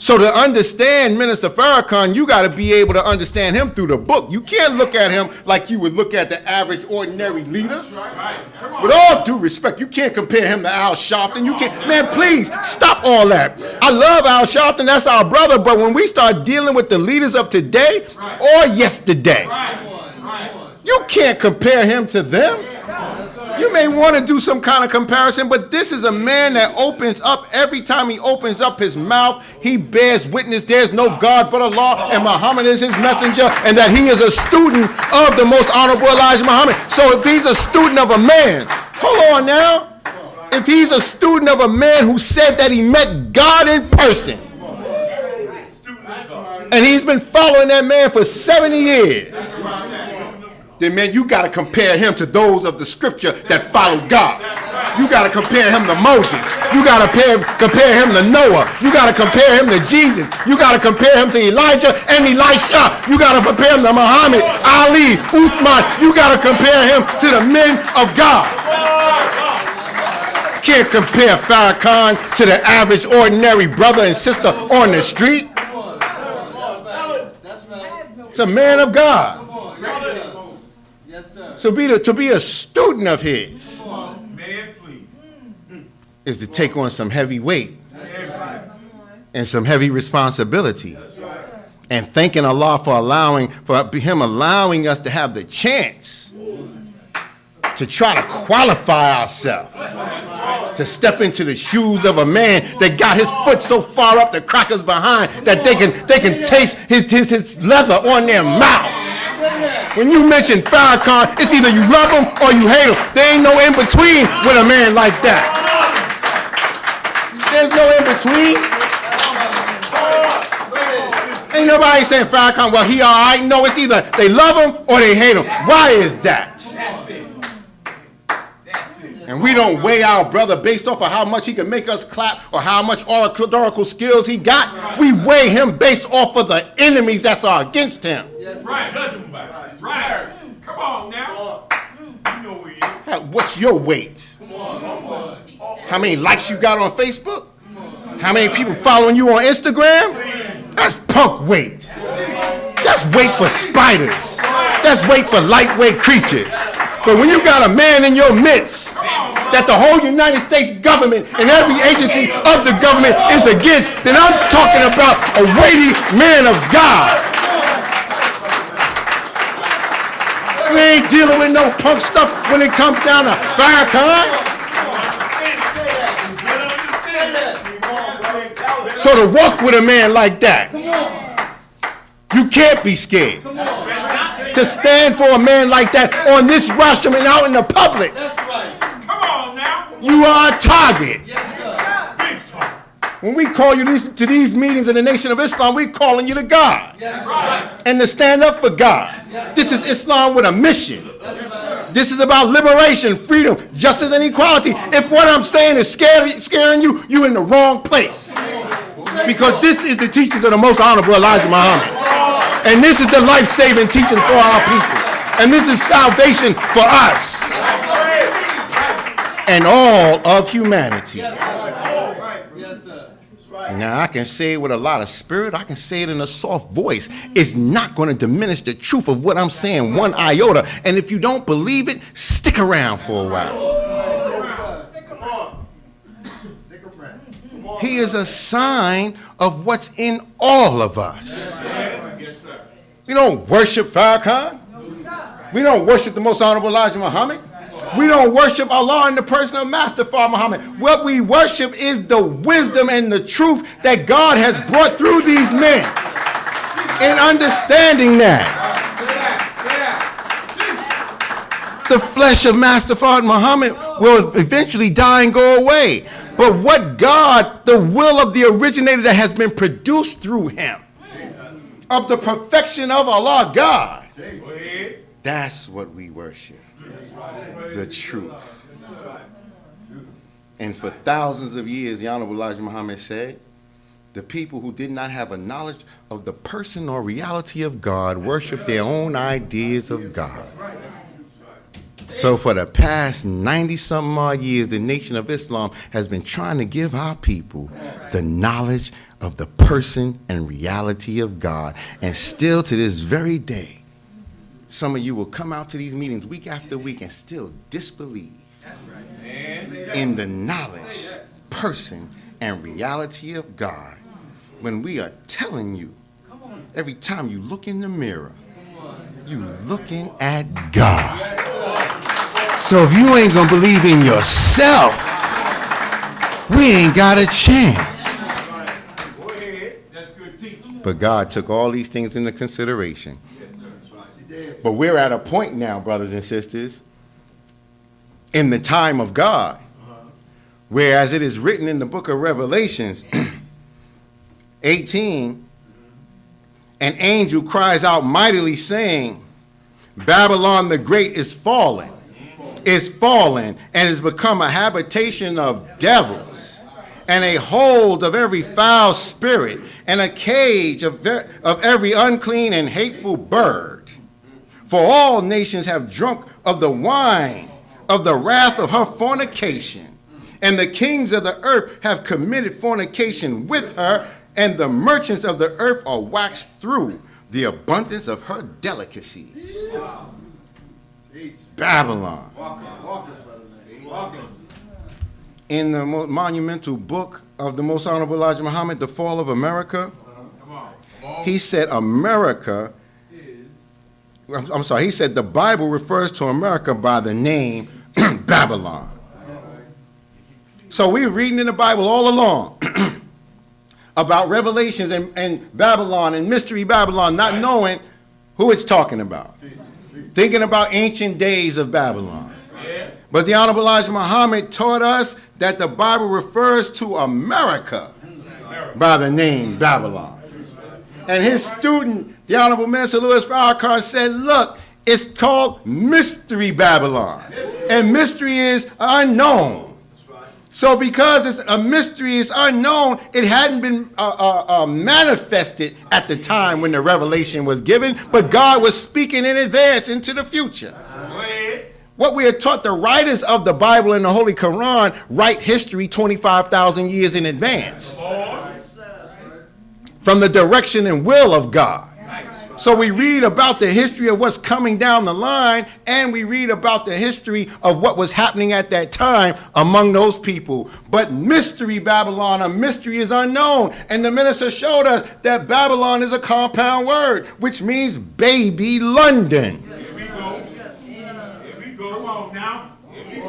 So to understand Minister Farrakhan, you got to be able to understand him through the book. You can't look at him like you would look at the average ordinary leader. Right. Come on. With all due respect, you can't compare him to Al Sharpton. You can't, man, please stop all that. I love Al Sharpton, that's our brother, but when we start dealing with the leaders of today or yesterday, Right. you can't compare him to them. You may want to do some kind of comparison, but this is a man that opens up, every time he opens up his mouth, he bears witness there's no God but Allah, and Muhammad is his messenger, and that he is a student of the Most Honorable Elijah Muhammad. So if he's a student of a man, hold on now, if he's a student of a man who said that he met God in person, and he's been following that man for 70 years, then man, you got to compare him to those of the scripture that follow God. You got to compare him to Moses. You got to compare him to Noah. You got to compare him to Jesus. You got to compare him to Elijah and Elisha. You got to compare him to Muhammad, Ali, Uthman. You got to compare him to the men of God. Can't compare Farrakhan to the average ordinary brother and sister on the street. It's a man of God. So to be a student of his Man, please. is to take on some heavy weight and some heavy responsibility. And thanking Allah for him allowing us to have the chance to try to qualify ourselves to step into the shoes of a man that got his foot so far up the crackers behind that they can taste his leather on their mouth. When you mention Farrakhan, it's either you love him or you hate him. There ain't no in between with a man like that. There's no in between. Ain't nobody saying Farrakhan, well, he all right. No, it's either they love him or they hate him. Why is that? And we don't weigh our brother based off of how much he can make us clap or how much oratorical skills he got. We weigh him based off of the enemies that are against him. Right. Judge him by it. Right. Come on now. You know where he is. What's your weight? How many likes you got on Facebook? How many people following you on Instagram? That's punk weight. That's weight for spiders. That's weight for lightweight creatures. But when you got a man in your midst that the whole United States government and every agency of the government is against, then I'm talking about a weighty man of God. We ain't dealing with no punk stuff when it comes down to Farrakhan. So to walk with a man like that, you can't be scared. To stand for a man like that on this rostrum and out in the public, Come on now. you are a target. Big talk. When we call you to these meetings in the Nation of Islam, we're calling you to God. And to stand up for God. This is Islam with a mission. This is about liberation, freedom, justice, and equality. If what I'm saying is scaring you, you're in the wrong place. Because this is the teachings of the Most Honorable Elijah Muhammad. And this is the life-saving teaching for our people. And this is salvation for us. And all of humanity. Now, I can say it with a lot of spirit. I can say it in a soft voice. It's not going to diminish the truth of what I'm saying one iota. And if you don't believe it, stick around for a while. He is a sign of what's in all of us. We don't worship Farrakhan. We don't worship the Most Honorable Elijah Muhammad. We don't worship Allah in the person of Master Fard Muhammad. What we worship is the wisdom and the truth that God has brought through these men. And understanding that the flesh of Master Fard Muhammad will eventually die and go away. But what God, the will of the originator that has been produced through him, of the perfection of Allah God, that's what we worship. The truth. And for thousands of years, the Honorable Elijah Muhammad said, the people who did not have a knowledge of the person or reality of God worshiped their own ideas of God. So for the past 90-something odd years, the Nation of Islam has been trying to give our people the knowledge of the person and reality of God. And still to this very day, some of you will come out to these meetings week after week and still disbelieve in the knowledge, person, and reality of God, when we are telling you every time you look in the mirror, you looking at God. So if you ain't gonna believe in yourself, we ain't got a chance. But God took all these things into consideration. But we're at a point now, brothers and sisters, in the time of God, whereas it is written in the book of Revelations 18, an angel cries out mightily, saying, Babylon the Great is fallen, and has become a habitation of devils, and a hold of every foul spirit, and a cage of every unclean and hateful bird. For all nations have drunk of the wine of the wrath of her fornication, and the kings of the earth have committed fornication with her, and the merchants of the earth are waxed through the abundance of her delicacies. Babylon. In the monumental book of the Most Honorable Elijah Muhammad, The Fall of America, he said America, I'm sorry, he said the Bible refers to America by the name Babylon. So we're reading in the Bible all along about Revelations and Babylon and Mystery Babylon, not knowing who it's talking about. Thinking about ancient days of Babylon. But the Honorable Elijah Muhammad taught us that the Bible refers to America by the name Babylon. And his student, the Honorable Minister Louis Farrakhan, said, look, it's called Mystery Babylon. And mystery is unknown. So because it's a mystery, it's unknown, it hadn't been manifested at the time when the revelation was given, but God was speaking in advance into the future. What we are taught, the writers of the Bible and the Holy Quran write history 25,000 years in advance from the direction and will of God. So we read about the history of what's coming down the line, and we read about the history of what was happening at that time among those people. But Mystery Babylon, a mystery is unknown. And the minister showed us that Babylon is a compound word, which means baby London. Here we go. Here we go. Come on now. Here we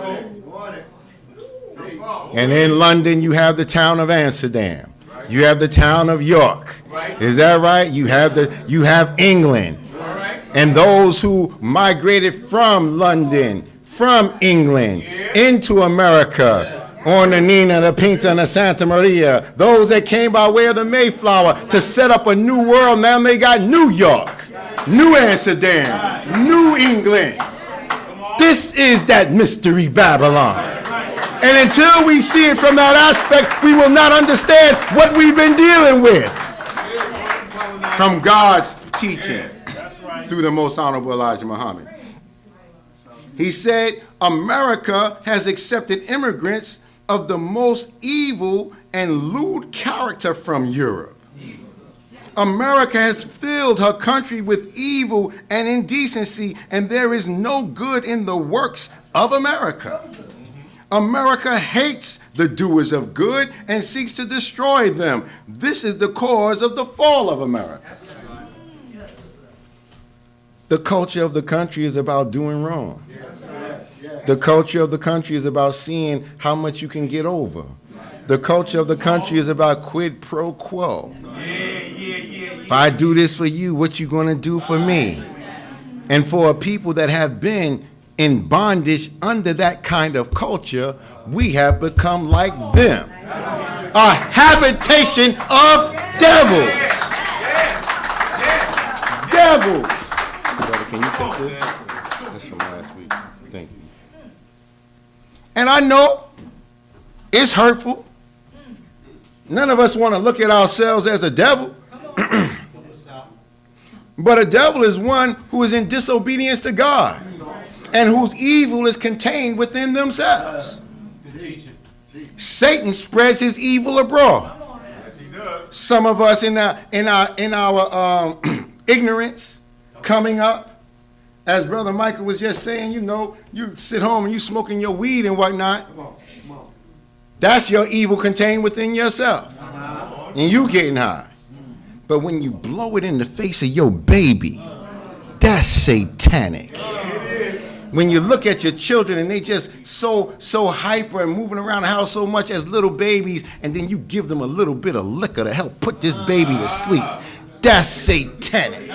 go. And in London, you have the town of Amsterdam. You have the town of York. Right. Is that right? You have England. Right. And those who migrated from London, from England, into America, on the Nina, the Pinta, and the Santa Maria, those that came by way of the Mayflower to set up a new world. Now they got New York, New Amsterdam, New England. This is that Mystery Babylon. And until we see it from that aspect, we will not understand what we've been dealing with from God's teaching through the Most Honorable Elijah Muhammad. He said, America has accepted immigrants of the most evil and lewd character from Europe. America has filled her country with evil and indecency, and there is no good in the works of America. America hates the doers of good and seeks to destroy them. This is the cause of the fall of America. The culture of the country is about doing wrong. The culture of the country is about seeing how much you can get over. The culture of the country is about quid pro quo. If I do this for you, what you gonna do for me? And for people that have been in bondage under that kind of culture, we have become like them. A habitation of devils. Devils. Brother, can you take this? That's from last week. Thank you. And I know It's hurtful. None of us want to look at ourselves as a devil. But a devil is one who is in disobedience to God and whose evil is contained within themselves. Satan spreads his evil abroad. Some of us in our ignorance coming up, as Brother Michael was just saying, you know, you sit home and you smoking your weed and whatnot. That's your evil contained within yourself. And you getting high. But when you blow it in the face of your baby, that's satanic. When you look at your children and they just so hyper and moving around the house so much as little babies, and then you give them a little bit of liquor to help put this baby to sleep, that's satanic.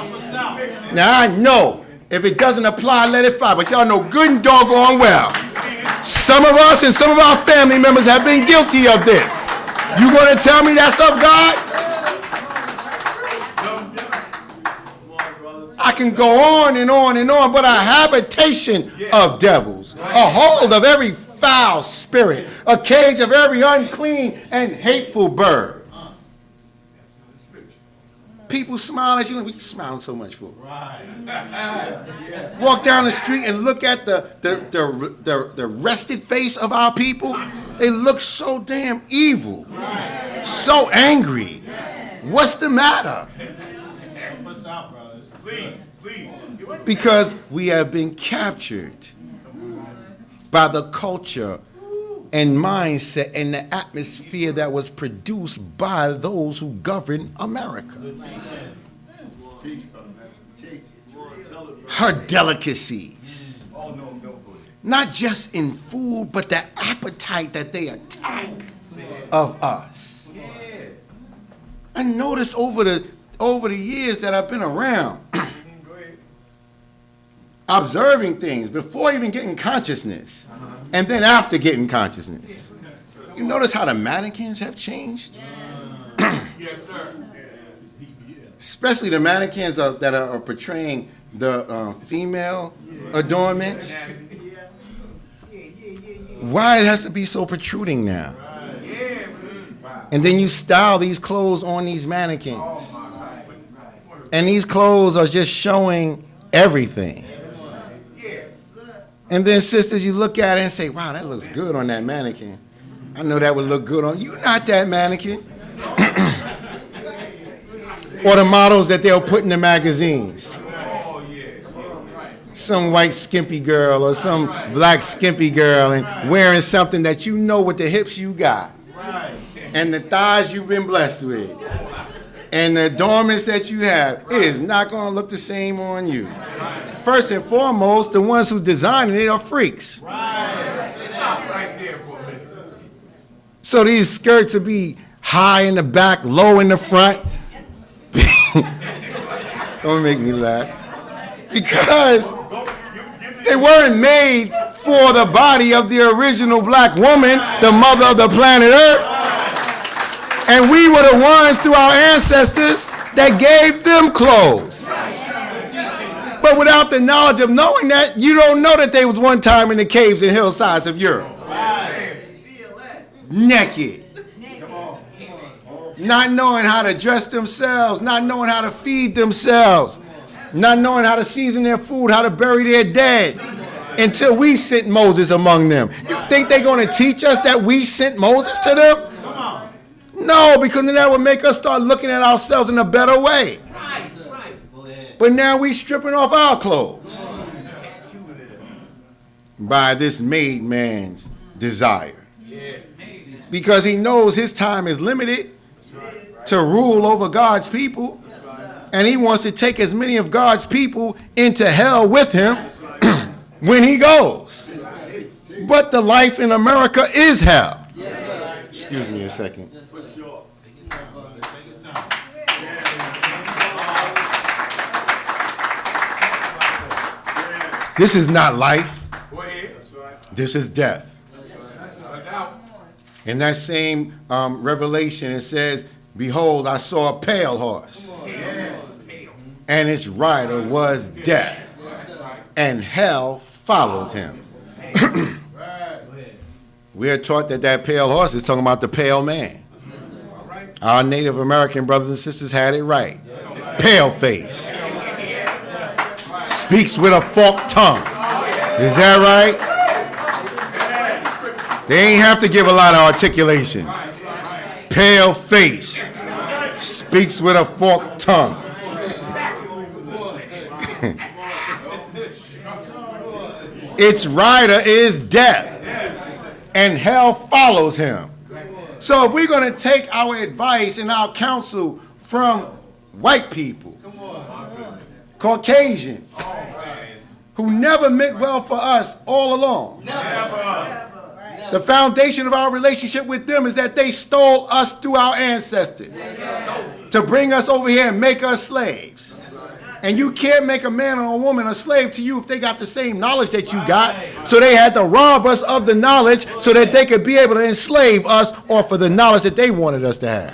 Now I know if it doesn't apply, let it fly, but y'all know good and doggone well. Some of us and some of our family members have been guilty of this. You gonna tell me that's of God? I can go on and on and on, but a habitation of devils, a hold of every foul spirit, a cage of every unclean and hateful bird. People smile at you, what are you smiling so much for? Walk down the street and look at the rested face of our people. They look so damn evil, so angry. What's the matter? Because we have been captured by the culture and mindset and the atmosphere that was produced by those who govern America. Her delicacies, not just in food, but the appetite that they attack of us. I noticed over the years that I've been around, observing things before even getting consciousness, and then after getting consciousness. You notice how the mannequins have changed? Yes, sir. Especially the mannequins that are portraying the female adornments. Why it has to be so protruding now? And then you style these clothes on these mannequins. And these clothes are just showing everything. And then sisters, you look at it and say, wow, that looks good on that mannequin. I know that would look good on you. Not that mannequin. Or the models that they'll put in the magazines. Some white skimpy girl or some black skimpy girl and wearing something that you know with the hips you got. And the thighs you've been blessed with. And the adornments that you have. It is not going to look the same on you. First and foremost, the ones who designing it are freaks. So these skirts will be high in the back, low in the front. Don't make me laugh. Because they weren't made for the body of the original black woman, the mother of the planet Earth. And we were the ones through our ancestors that gave them clothes. But without the knowledge of knowing that, you don't know that they was one time in the caves and hillsides of Europe. Naked. Not knowing how to dress themselves, not knowing how to feed themselves, not knowing how to season their food, how to bury their dead, until we sent Moses among them. You think they're going to teach us that we sent Moses to them? No, because then that would make us start looking at ourselves in a better way. But now we stripping off our clothes by this made man's desire. Because he knows his time is limited to rule over God's people. And he wants to take as many of God's people into hell with him when he goes. But the life in America is hell. Excuse me a second. This is not life. This is death. In that same revelation, it says, behold, I saw a pale horse, and its rider was death, and hell followed him. We are taught that that pale horse is talking about the pale man. Our Native American brothers and sisters had it right. Pale face. Speaks with a forked tongue. Is that right? They ain't have to give a lot of articulation. Pale face. Speaks with a forked tongue. Its rider is death, and hell follows him. So if we're going to take our advice and our counsel from white people, Caucasians, who never meant well for us all along, the foundation of our relationship with them is that they stole us through our ancestors to bring us over here and make us slaves. And you can't make a man or a woman a slave to you if they got the same knowledge that you got. So they had to rob us of the knowledge so that they could be able to enslave us off of the knowledge that they wanted us to have.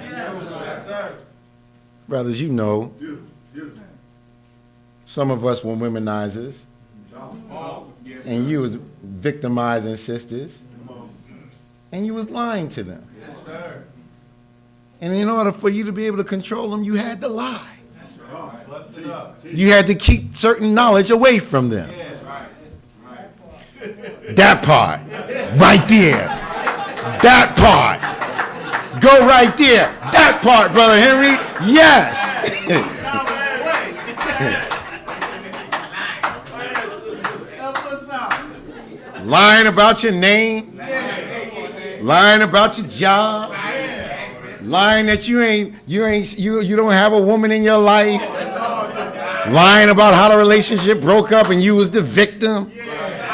Brothers, you know, some of us were womenizers, and you was victimizing sisters, and you was lying to them. And in order for you to be able to control them, you had to lie. You had to keep certain knowledge away from them. That part, right there. That part. Go right there. That part, Brother Henry. Yes. Lying about your name. Lying about your job. Lying that you don't have a woman in your life. Lying about how the relationship broke up and you was the victim.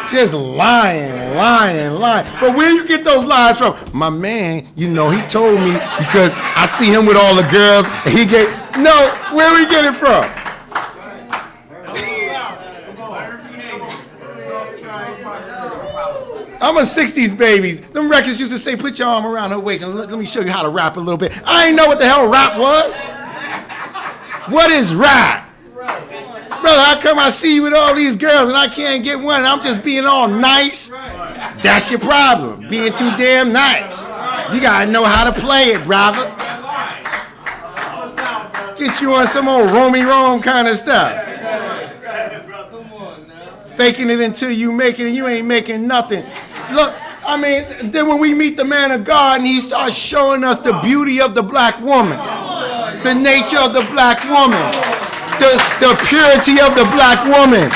Just lying. But where you get those lies from? My man, you know, he told me because I see him with all the girls and he gave, no, where we get it from? I'm a 60s baby. Them records used to say, put your arm around her waist and let me show you how to rap a little bit. I didn't know what the hell rap was. What is rap? Brother, how come I see you with all these girls and I can't get one and I'm just being all nice? That's your problem, being too damn nice. You gotta know how to play it, brother. Get you on some old Romy Rome kind of stuff. Faking it until you make it and you ain't making nothing. Look, I mean, then when we meet the man of God and he starts showing us the beauty of the black woman, the nature of the black woman, the purity of the black woman.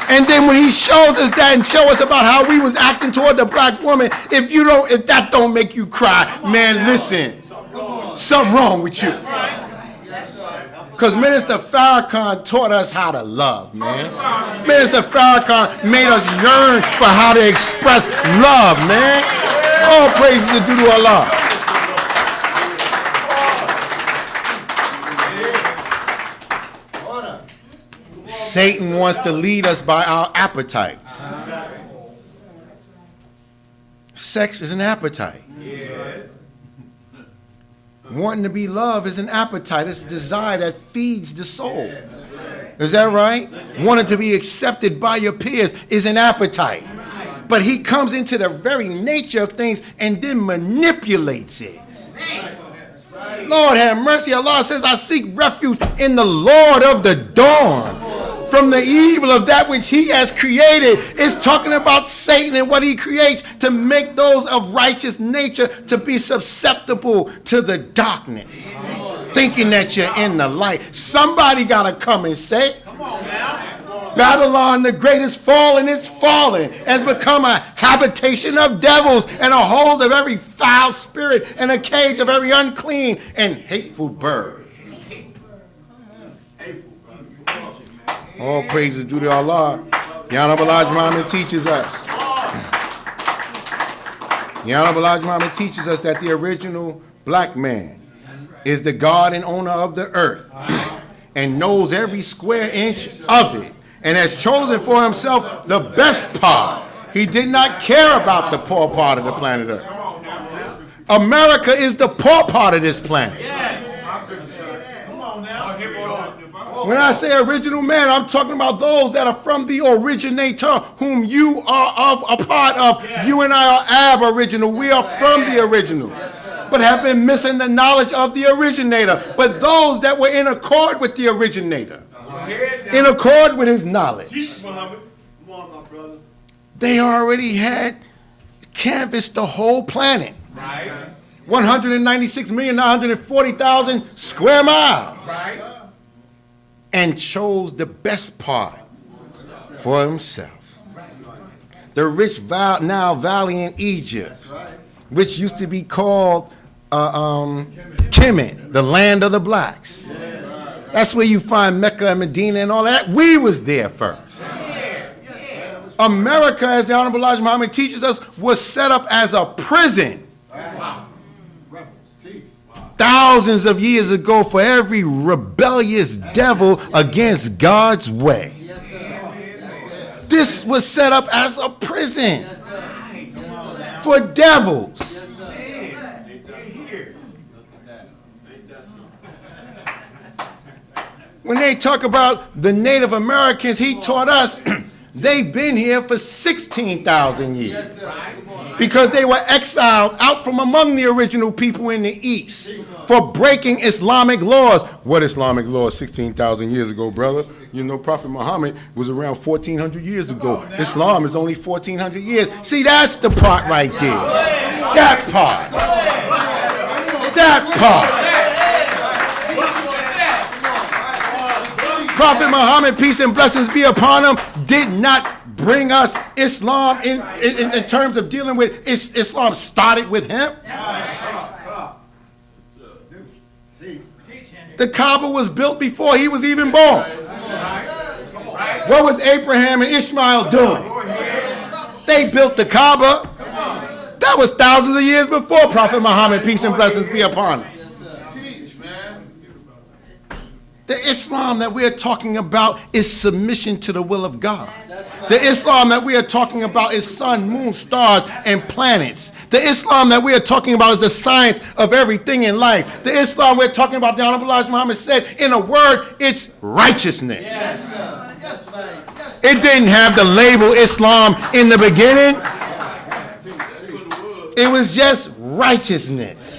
And then when he shows us that and show us about how we was acting toward the black woman, if that don't make you cry, man, listen, something wrong with you. Because Minister Farrakhan taught us how to love, man. Minister Farrakhan made us yearn for how to express love, man. All praises are due to Allah. Satan wants to lead us by our appetites. Sex is an appetite. Wanting to be loved is an appetite. It's a desire that feeds the soul. Is that right? Wanting to be accepted by your peers is an appetite. But he comes into the very nature of things and then manipulates it. Lord have mercy. Allah says, I seek refuge in the Lord of the dawn from the evil of that which he has created. It's talking about Satan and what he creates to make those of righteous nature to be susceptible to the darkness, thinking that you're in the light. Somebody got to come and say, Babylon the great is fallen, it's fallen, has become a habitation of devils and a hold of every foul spirit and a cage of every unclean and hateful bird. All praises due to Allah. The Honorable Elijah Muhammad teaches us. The Honorable Elijah Muhammad teaches us that the original black man is the God and owner of the earth and knows every square inch of it and has chosen for himself the best part. He did not care about the poor part of the planet Earth. America is the poor part of this planet. When I say original man, I'm talking about those that are from the originator, whom you are a part of. You and I are aboriginal. We are from the original, but have been missing the knowledge of the originator. But those that were in accord with the originator, in accord with his knowledge, they already had canvassed the whole planet. 196,940,000 square miles. And chose the best part for himself. The rich Nile Valley in Egypt, which used to be called Kemet, the land of the blacks. That's where you find Mecca and Medina and all that. We was there first. America, as the Honorable Elijah Muhammad teaches us, was set up as a prison. Thousands of years ago for every rebellious devil against God's way. This was set up as a prison for devils. When they talk about the Native Americans, he taught us they've been here for 16,000 years. Because they were exiled out from among the original people in the East for breaking Islamic laws. What Islamic laws 16,000 years ago, brother? You know, Prophet Muhammad was around 1,400 years ago. Islam is only 1,400 years. See, that's the part right there. That part. That part. Prophet Muhammad, peace and blessings be upon him, did not bring us Islam in terms of dealing with Islam. Started with him. The Kaaba was built before he was even born. What was Abraham and Ishmael doing? They built the Kaaba. That was thousands of years before Prophet Muhammad, peace and blessings be upon him. The Islam that we are talking about is submission to the will of God. The Islam that we are talking about is sun, moon, stars, and planets. The Islam that we are talking about is the science of everything in life. The Islam we're talking about, the Honorable Elijah Muhammad said, in a word, it's righteousness. Yes, sir. Yes, sir. Yes, sir. It didn't have the label Islam in the beginning. It was just righteousness.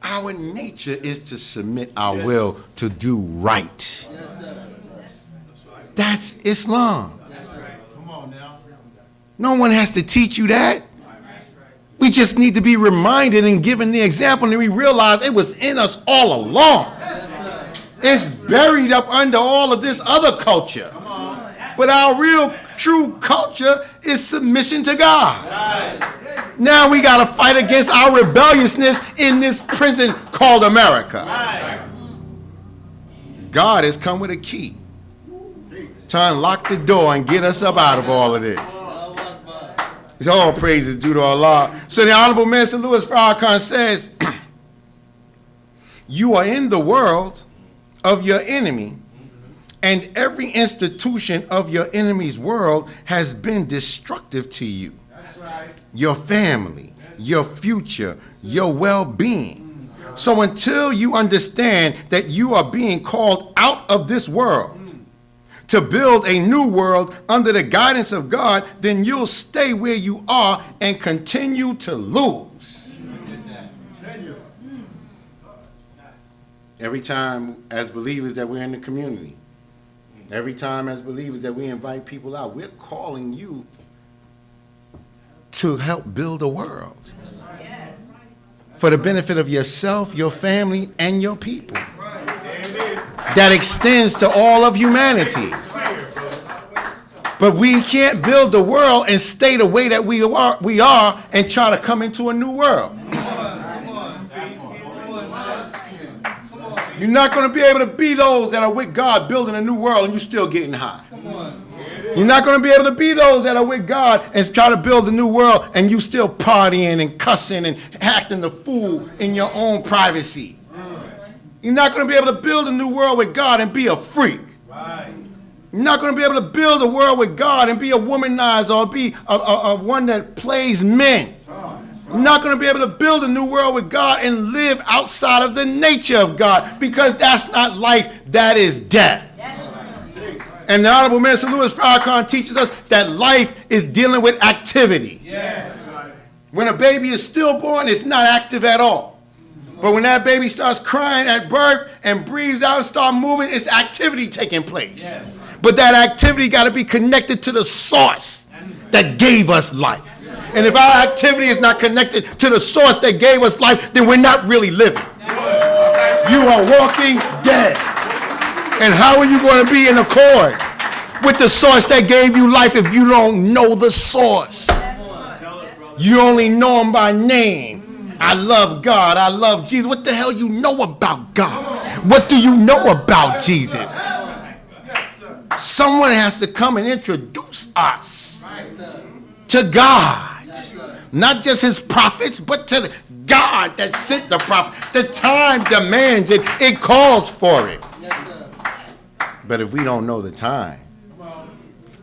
Our nature is to submit our will to do right. That's Islam. No one has to teach you that. We just need to be reminded and given the example, and we realize it was in us all along. It's buried up under all of this other culture. But our real, true culture is submission to God. Now we got to fight against our rebelliousness in this prison called America. God has come with a key to unlock the door and get us up out of all of this. It's all praises due to Allah. So the Honorable Minister Louis Farrakhan says, you are in the world of your enemy, and every institution of your enemy's world has been destructive to you. Your family, your future, your well-being. So until you understand that you are being called out of this world to build a new world under the guidance of God, then you'll stay where you are and continue to lose. Every time as believers that we're in the community, every time as believers that we invite people out, we're calling you to help build a world for the benefit of yourself, your family, and your people. That extends to all of humanity. But we can't build the world and stay the way that we are and try to come into a new world. You're not going to be able to be those that are with God building a new world and you're still getting high. You're not going to be able to be those that are with God and try to build a new world and you still partying and cussing and acting the fool in your own privacy. You're not going to be able to build a new world with God and be a freak. You're not going to be able to build a world with God and be a womanizer or be a one that plays men. You're not going to be able to build a new world with God and live outside of the nature of God, because that's not life, that is death. And the Honorable Minister Louis Farrakhan teaches us that life is dealing with activity. When a baby is stillborn, it's not active at all. But when that baby starts crying at birth and breathes out and starts moving, it's activity taking place. But that activity got to be connected to the source that gave us life. And if our activity is not connected to the source that gave us life, then we're not really living. You are walking dead. And how are you going to be in accord with the source that gave you life if you don't know the source? You only know him by name. I love God. I love Jesus. What the hell you know about God? What do you know about Jesus? Someone has to come and introduce us to God. Not just his prophets, but to God that sent the prophet. The time demands it. It calls for it. But if we don't know the time,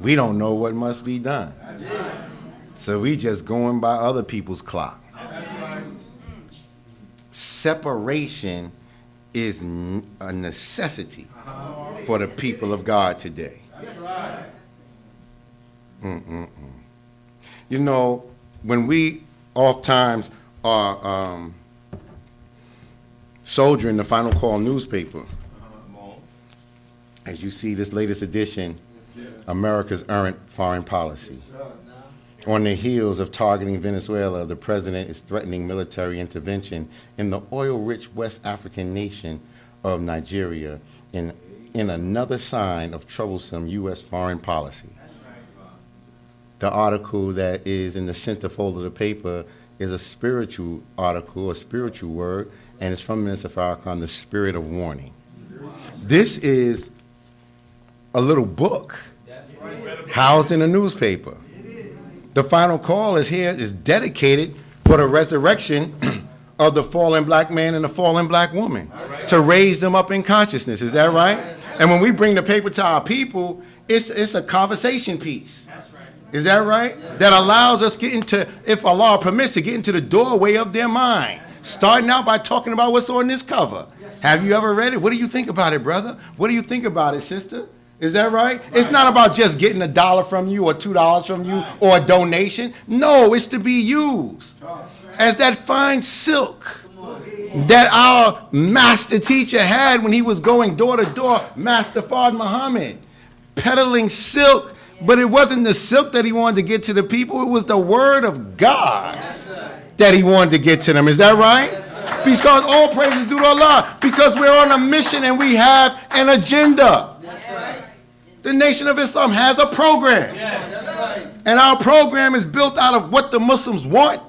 we don't know what must be done. So we just going by other people's clock. Separation is a necessity for the people of God today. You know, when we oftentimes are soldiering the Final Call newspaper, as you see this latest edition, America's Errant Foreign Policy. On the heels of targeting Venezuela, the president is threatening military intervention in the oil-rich West African nation of Nigeria in another sign of troublesome U.S. foreign policy. The article that is in the center fold of the paper is a spiritual article, a spiritual word, and it's from Minister Farrakhan, The Spirit of Warning. This is a little book housed in a newspaper. The Final Call is here, is dedicated for the resurrection of the fallen black man and the fallen black woman, to raise them up in consciousness. Is that right? And when we bring the paper to our people, it's a conversation piece. Is that right? That allows us get into, if Allah permits, to get into the doorway of their mind. Starting out by talking about what's on this cover. Have you ever read it? What do you think about it, brother? What do you think about it, sister? Is that right? It's not about just getting $1 from you or $2 from you or a donation. No, it's to be used as that fine silk that our master teacher had when he was going door to door, Master Fard Muhammad, peddling silk. But it wasn't the silk that he wanted to get to the people. It was the word of God that he wanted to get to them. Is that right? Because all praises due to Allah. Because we're on a mission and we have an agenda. The Nation of Islam has a program. And our program is built out of what the Muslims want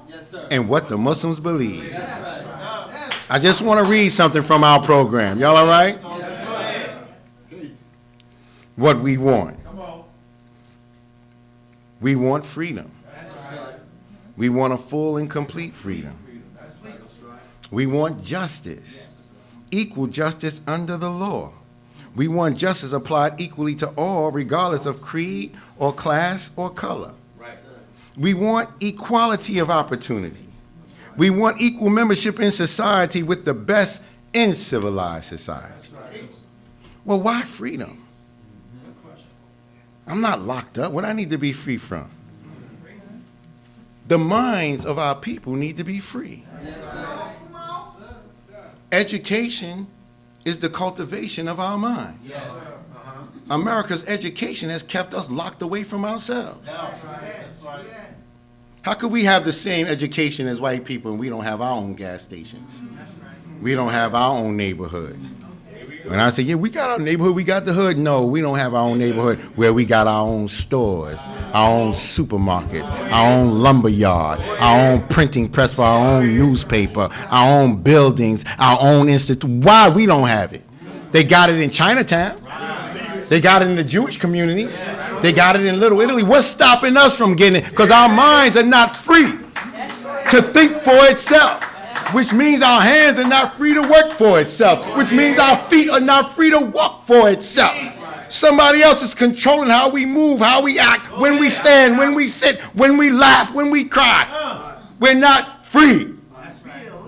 and what the Muslims believe. I just want to read something from our program. Y'all all right? What we want. We want freedom. We want a full and complete freedom. We want justice, equal justice under the law. We want justice applied equally to all, regardless of creed or class or color. We want equality of opportunity. We want equal membership in society with the best in civilized society. Well, why freedom? I'm not locked up. What I need to be free from? The minds of our people need to be free. Education is the cultivation of our mind. America's education has kept us locked away from ourselves. How could we have the same education as white people and we don't have our own gas stations? We don't have our own neighborhoods. When I say, yeah, we got our neighborhood, we got the hood. No, we don't have our own neighborhood where we got our own stores, our own supermarkets, our own lumber yard, our own printing press for our own newspaper, our own buildings, our own institute. Why we don't have it? They got it in Chinatown. They got it in the Jewish community. They got it in Little Italy. What's stopping us from getting it? Because our minds are not free to think for itself. Which means our hands are not free to work for itself, which means our feet are not free to walk for itself. Somebody else is controlling how we move, how we act, when we stand, when we sit, when we laugh, when we cry. We're not free.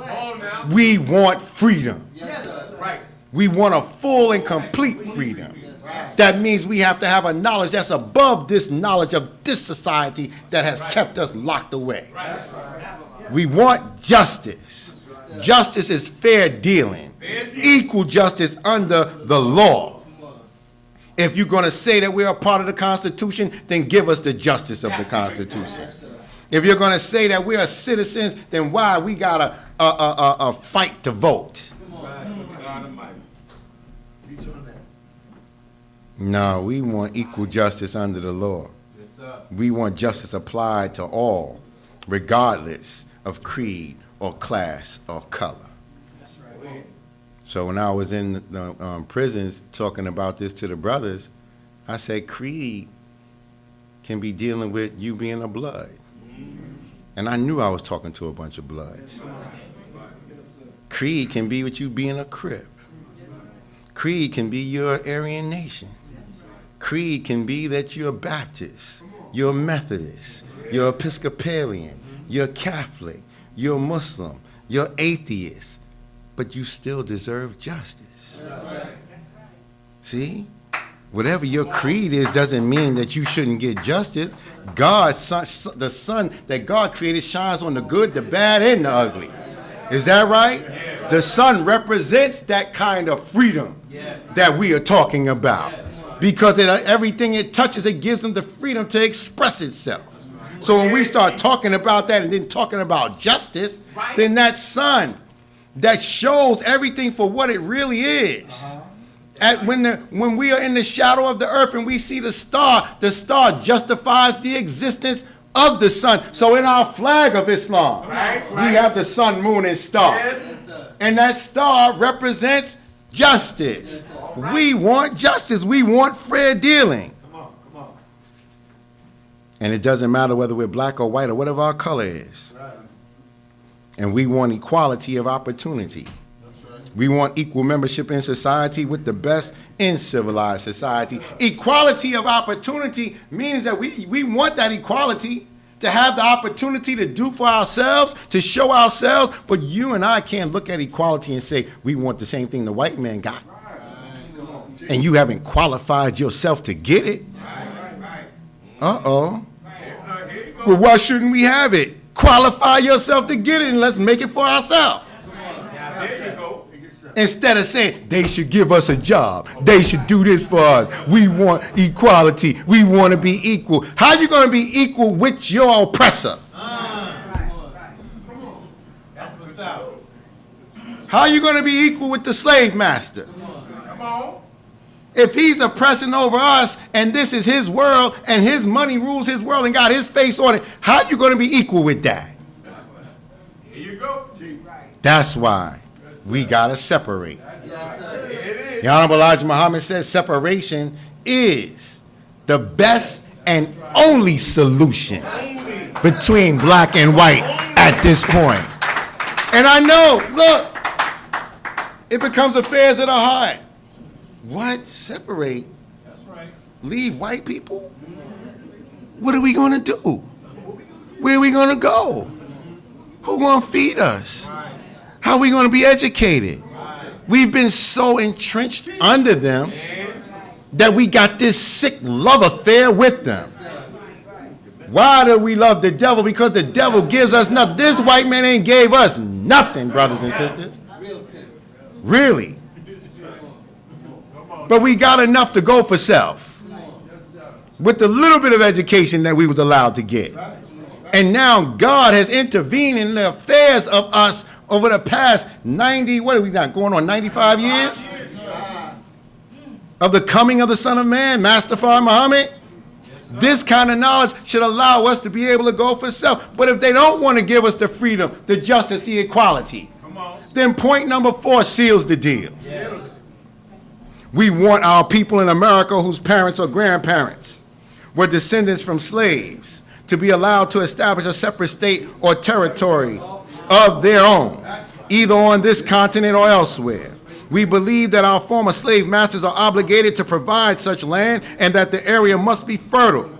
On now. We want freedom. Right. We want a full and complete freedom. That means we have to have a knowledge that's above this knowledge of this society that has kept us locked away. We want justice. Justice is fair dealing. Equal justice under the law. If you're going to say that we're a part of the Constitution, then give us the justice of the Constitution. If you're going to say that we are citizens, then why we got a fight to vote? No, we want equal justice under the law. We want justice applied to all, regardless of creed or class or color. So when I was in the prisons talking about this to the brothers, I said creed can be dealing with you being a blood. And I knew I was talking to a bunch of bloods. Creed can be with you being a Crip. Creed can be your Aryan nation. Creed can be that you're a Baptist, you're a Methodist, you're Episcopalian, you're Catholic, you're Muslim, you're atheist, but you still deserve justice. See? Whatever your creed is doesn't mean that you shouldn't get justice. God, the sun that God created shines on the good, the bad, and the ugly. Is that right? The sun represents that kind of freedom that we are talking about. Because everything it touches, it gives them the freedom to express itself. So when we start talking about that and then talking about justice, then that sun that shows everything for what it really is. When we are in the shadow of the earth and we see the star justifies the existence of the sun. So in our flag of Islam, we have the sun, moon, and star. And that star represents justice. We want justice. We want fair dealing. Come on. And it doesn't matter whether we're black or white or whatever our color is. And we want equality of opportunity. We want equal membership in society with the best in civilized society. Equality of opportunity means that we want that equality to have the opportunity to do for ourselves, to show ourselves, but you and I can't look at equality and say we want the same thing the white man got. And you haven't qualified yourself to get it. Uh-oh. Well, why shouldn't we have it? Qualify yourself to get it and let's make it for ourselves. Instead of saying they should give us a job, they should do this for us. We want equality. We want to be equal. How are you going to be equal with your oppressor? How are you going to be equal with the slave master? If he's oppressing over us and this is his world and his money rules his world and got his face on it, how are you going to be equal with that? Here you go. That's why we got to separate. The Honorable Elijah Muhammad says separation is the best and only solution between black and white at this point. And I know, look, it becomes affairs of the heart. What? Separate? That's right. Leave white people? What are we going to do? Where are we going to go? Who's going to feed us? How are we going to be educated? We've been so entrenched under them that we got this sick love affair with them. Why do we love the devil? Because the devil gives us nothing. This white man ain't gave us nothing, brothers and sisters. Really. But we got enough to go for self with the little bit of education that we was allowed to get. And now God has intervened in the affairs of us over the past 90, what are we got, going on 95 years? Of the coming of the Son of Man, Mustafa Muhammad. This kind of knowledge should allow us to be able to go for self. But if they don't want to give us the freedom, the justice, the equality, then point number 4 seals the deal. We want our people in America whose parents or grandparents were descendants from slaves to be allowed to establish a separate state or territory of their own, either on this continent or elsewhere. We believe that our former slave masters are obligated to provide such land and that the area must be fertile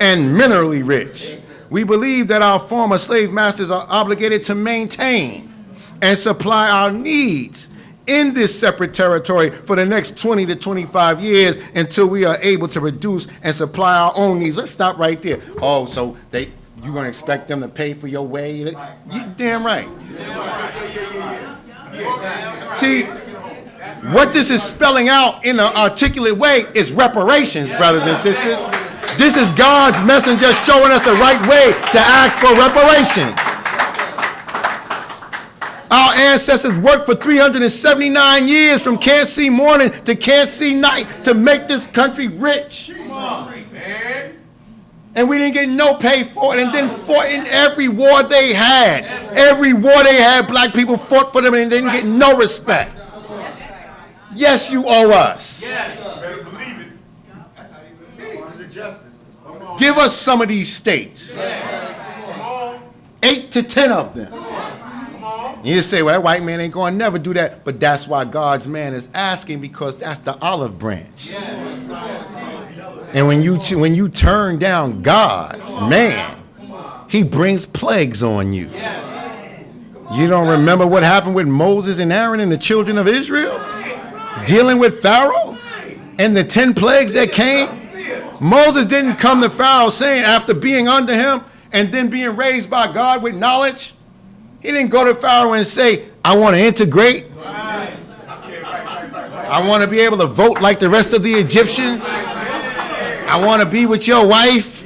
and minerally rich. We believe that our former slave masters are obligated to maintain and supply our needs in this separate territory for the next 20 to 25 years until we are able to reduce and supply our own needs. Let's stop right there. Oh, so you're going to expect them to pay for your way? You damn right. See, what this is spelling out in an articulate way is reparations, brothers and sisters. This is God's messenger showing us the right way to ask for reparations. Our ancestors worked for 379 years from can't see morning to can't see night to make this country rich. And we didn't get no pay for it, and then fought in every war they had. Every war they had, black people fought for them and didn't get no respect. Yes, you owe us. Give us some of these states. 8 to 10 of them. You say, well, that white man ain't going to never do that. But that's why God's man is asking, because that's the olive branch. And when you turn down God's man, he brings plagues on you. You don't remember what happened with Moses and Aaron and the children of Israel? Dealing with Pharaoh and the 10 plagues that came? Moses didn't come to Pharaoh saying, after being under him and then being raised by God with knowledge, he didn't go to Pharaoh and say, I want to integrate. I want to be able to vote like the rest of the Egyptians. I want to be with your wife.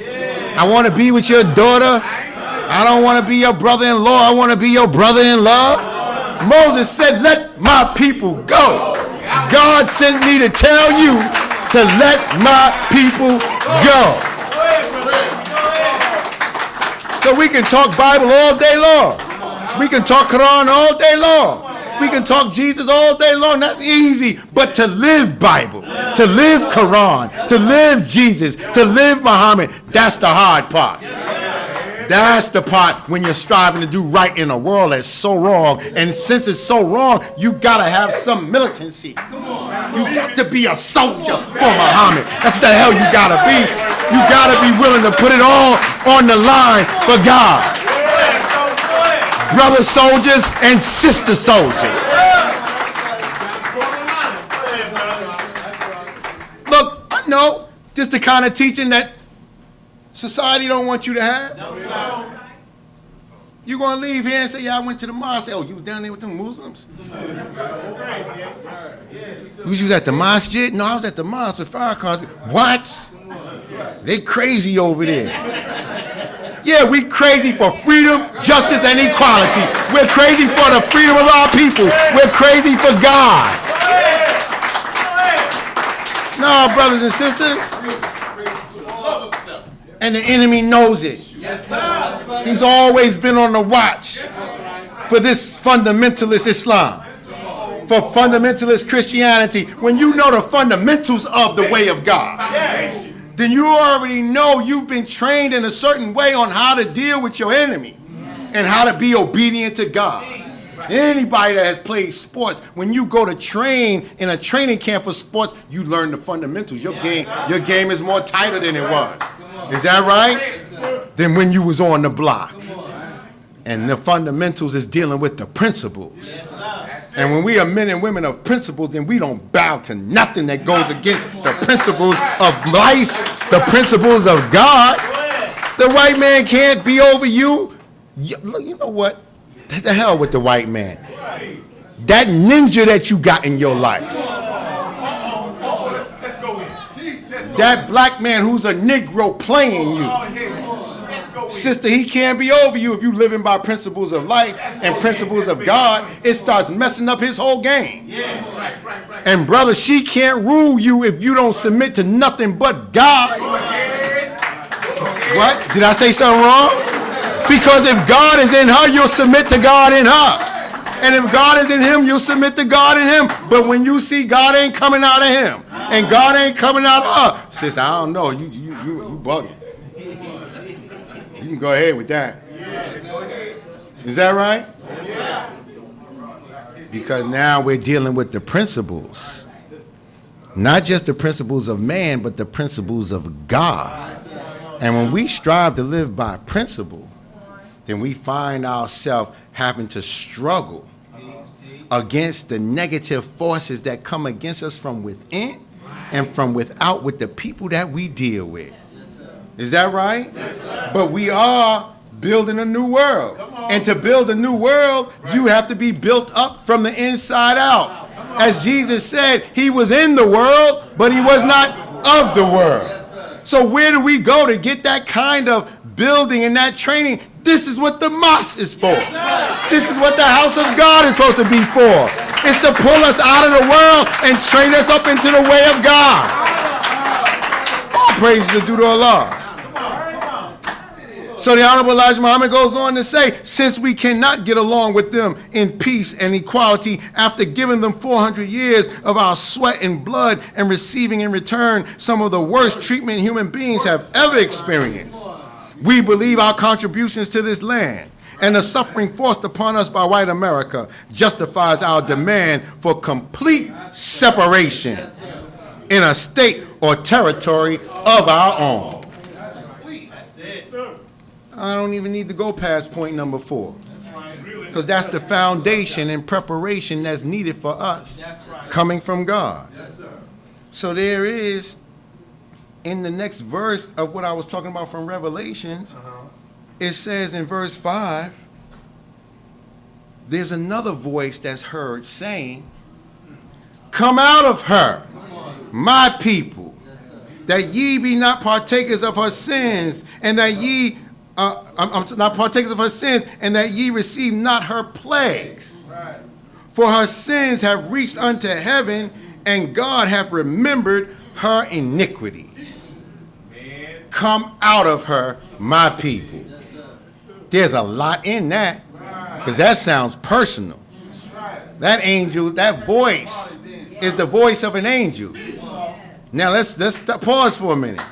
I want to be with your daughter. I don't want to be your brother-in-law. I want to be your brother-in-law. Moses said, let my people go. God sent me to tell you to let my people go. So we can talk Bible all day long. We can talk Quran all day long. We can talk Jesus all day long. That's easy. But to live Bible, to live Quran, to live Jesus, to live Muhammad, that's the hard part. That's the part when you're striving to do right in a world that's so wrong. And since it's so wrong, you got to have some militancy. You got to be a soldier for Muhammad. That's what the hell you got to be. You got to be willing to put it all on the line for God. Brother soldiers and sister soldiers. Look, I know this is the kind of teaching that society don't want you to have. You're going to leave here and say, yeah, I went to the mosque. Say, oh, you was down there with them Muslims? You was at the masjid? No, I was at the mosque with Farrakhan. What? They crazy over there. Yeah, we crazy for freedom, justice, and equality. We're crazy for the freedom of our people. We're crazy for God. No, brothers and sisters. And the enemy knows it. He's always been on the watch for this fundamentalist Islam, for fundamentalist Christianity. When you know the fundamentals of the way of God, then you already know you've been trained in a certain way on how to deal with your enemy and how to be obedient to God. Anybody that has played sports, when you go to train in a training camp for sports, you learn the fundamentals. Your game is more tighter than it was. Is that right? Than when you was on the block. And the fundamentals is dealing with the principles. And when we are men and women of principles, then we don't bow to nothing that goes against the principles of life, the principles of God. The white man can't be over you. You know what? The hell with the white man. That ninja that you got in your life. That black man who's a Negro playing you. Sister, he can't be over you if you living by principles of life and principles of God. It starts messing up his whole game. And brother, she can't rule you if you don't submit to nothing but God. What? Did I say something wrong? Because if God is in her, you'll submit to God in her. And if God is in him, you'll submit to God in him. But when you see God ain't coming out of him and God ain't coming out of her, sis, I don't know, you bugging. You can go ahead with that. Is that right? Because now we're dealing with the principles. Not just the principles of man, but the principles of God. And when we strive to live by principle, then we find ourselves having to struggle against the negative forces that come against us from within and from without with the people that we deal with. Is that right? But we are building a new world. And to build a new world, you have to be built up from the inside out. As Jesus said, he was in the world, but he was not of the world. So where do we go to get that kind of building and that training? This is what the mosque is for. This is what the house of God is supposed to be for. It's to pull us out of the world and train us up into the way of God. All praises are due to Allah. So the Honorable Elijah Muhammad goes on to say, since we cannot get along with them in peace and equality after giving them 400 years of our sweat and blood and receiving in return some of the worst treatment human beings have ever experienced, we believe our contributions to this land and the suffering forced upon us by white America justifies our demand for complete separation in a state or territory of our own. I don't even need to go past point number 4. Because that's the foundation and preparation that's needed for us coming from God. So there is, in the next verse of what I was talking about from Revelations, it says in verse 5, there's another voice that's heard saying, come out of her, my people, that ye be not partakers of her sins, and that ye not partakers of her sins, and that ye receive not her plagues. For her sins have reached unto heaven, and God hath remembered her iniquities. Come out of her, my people. There's a lot in that, because that sounds personal. That angel, that voice is the voice of an angel. Now let's pause for a minute.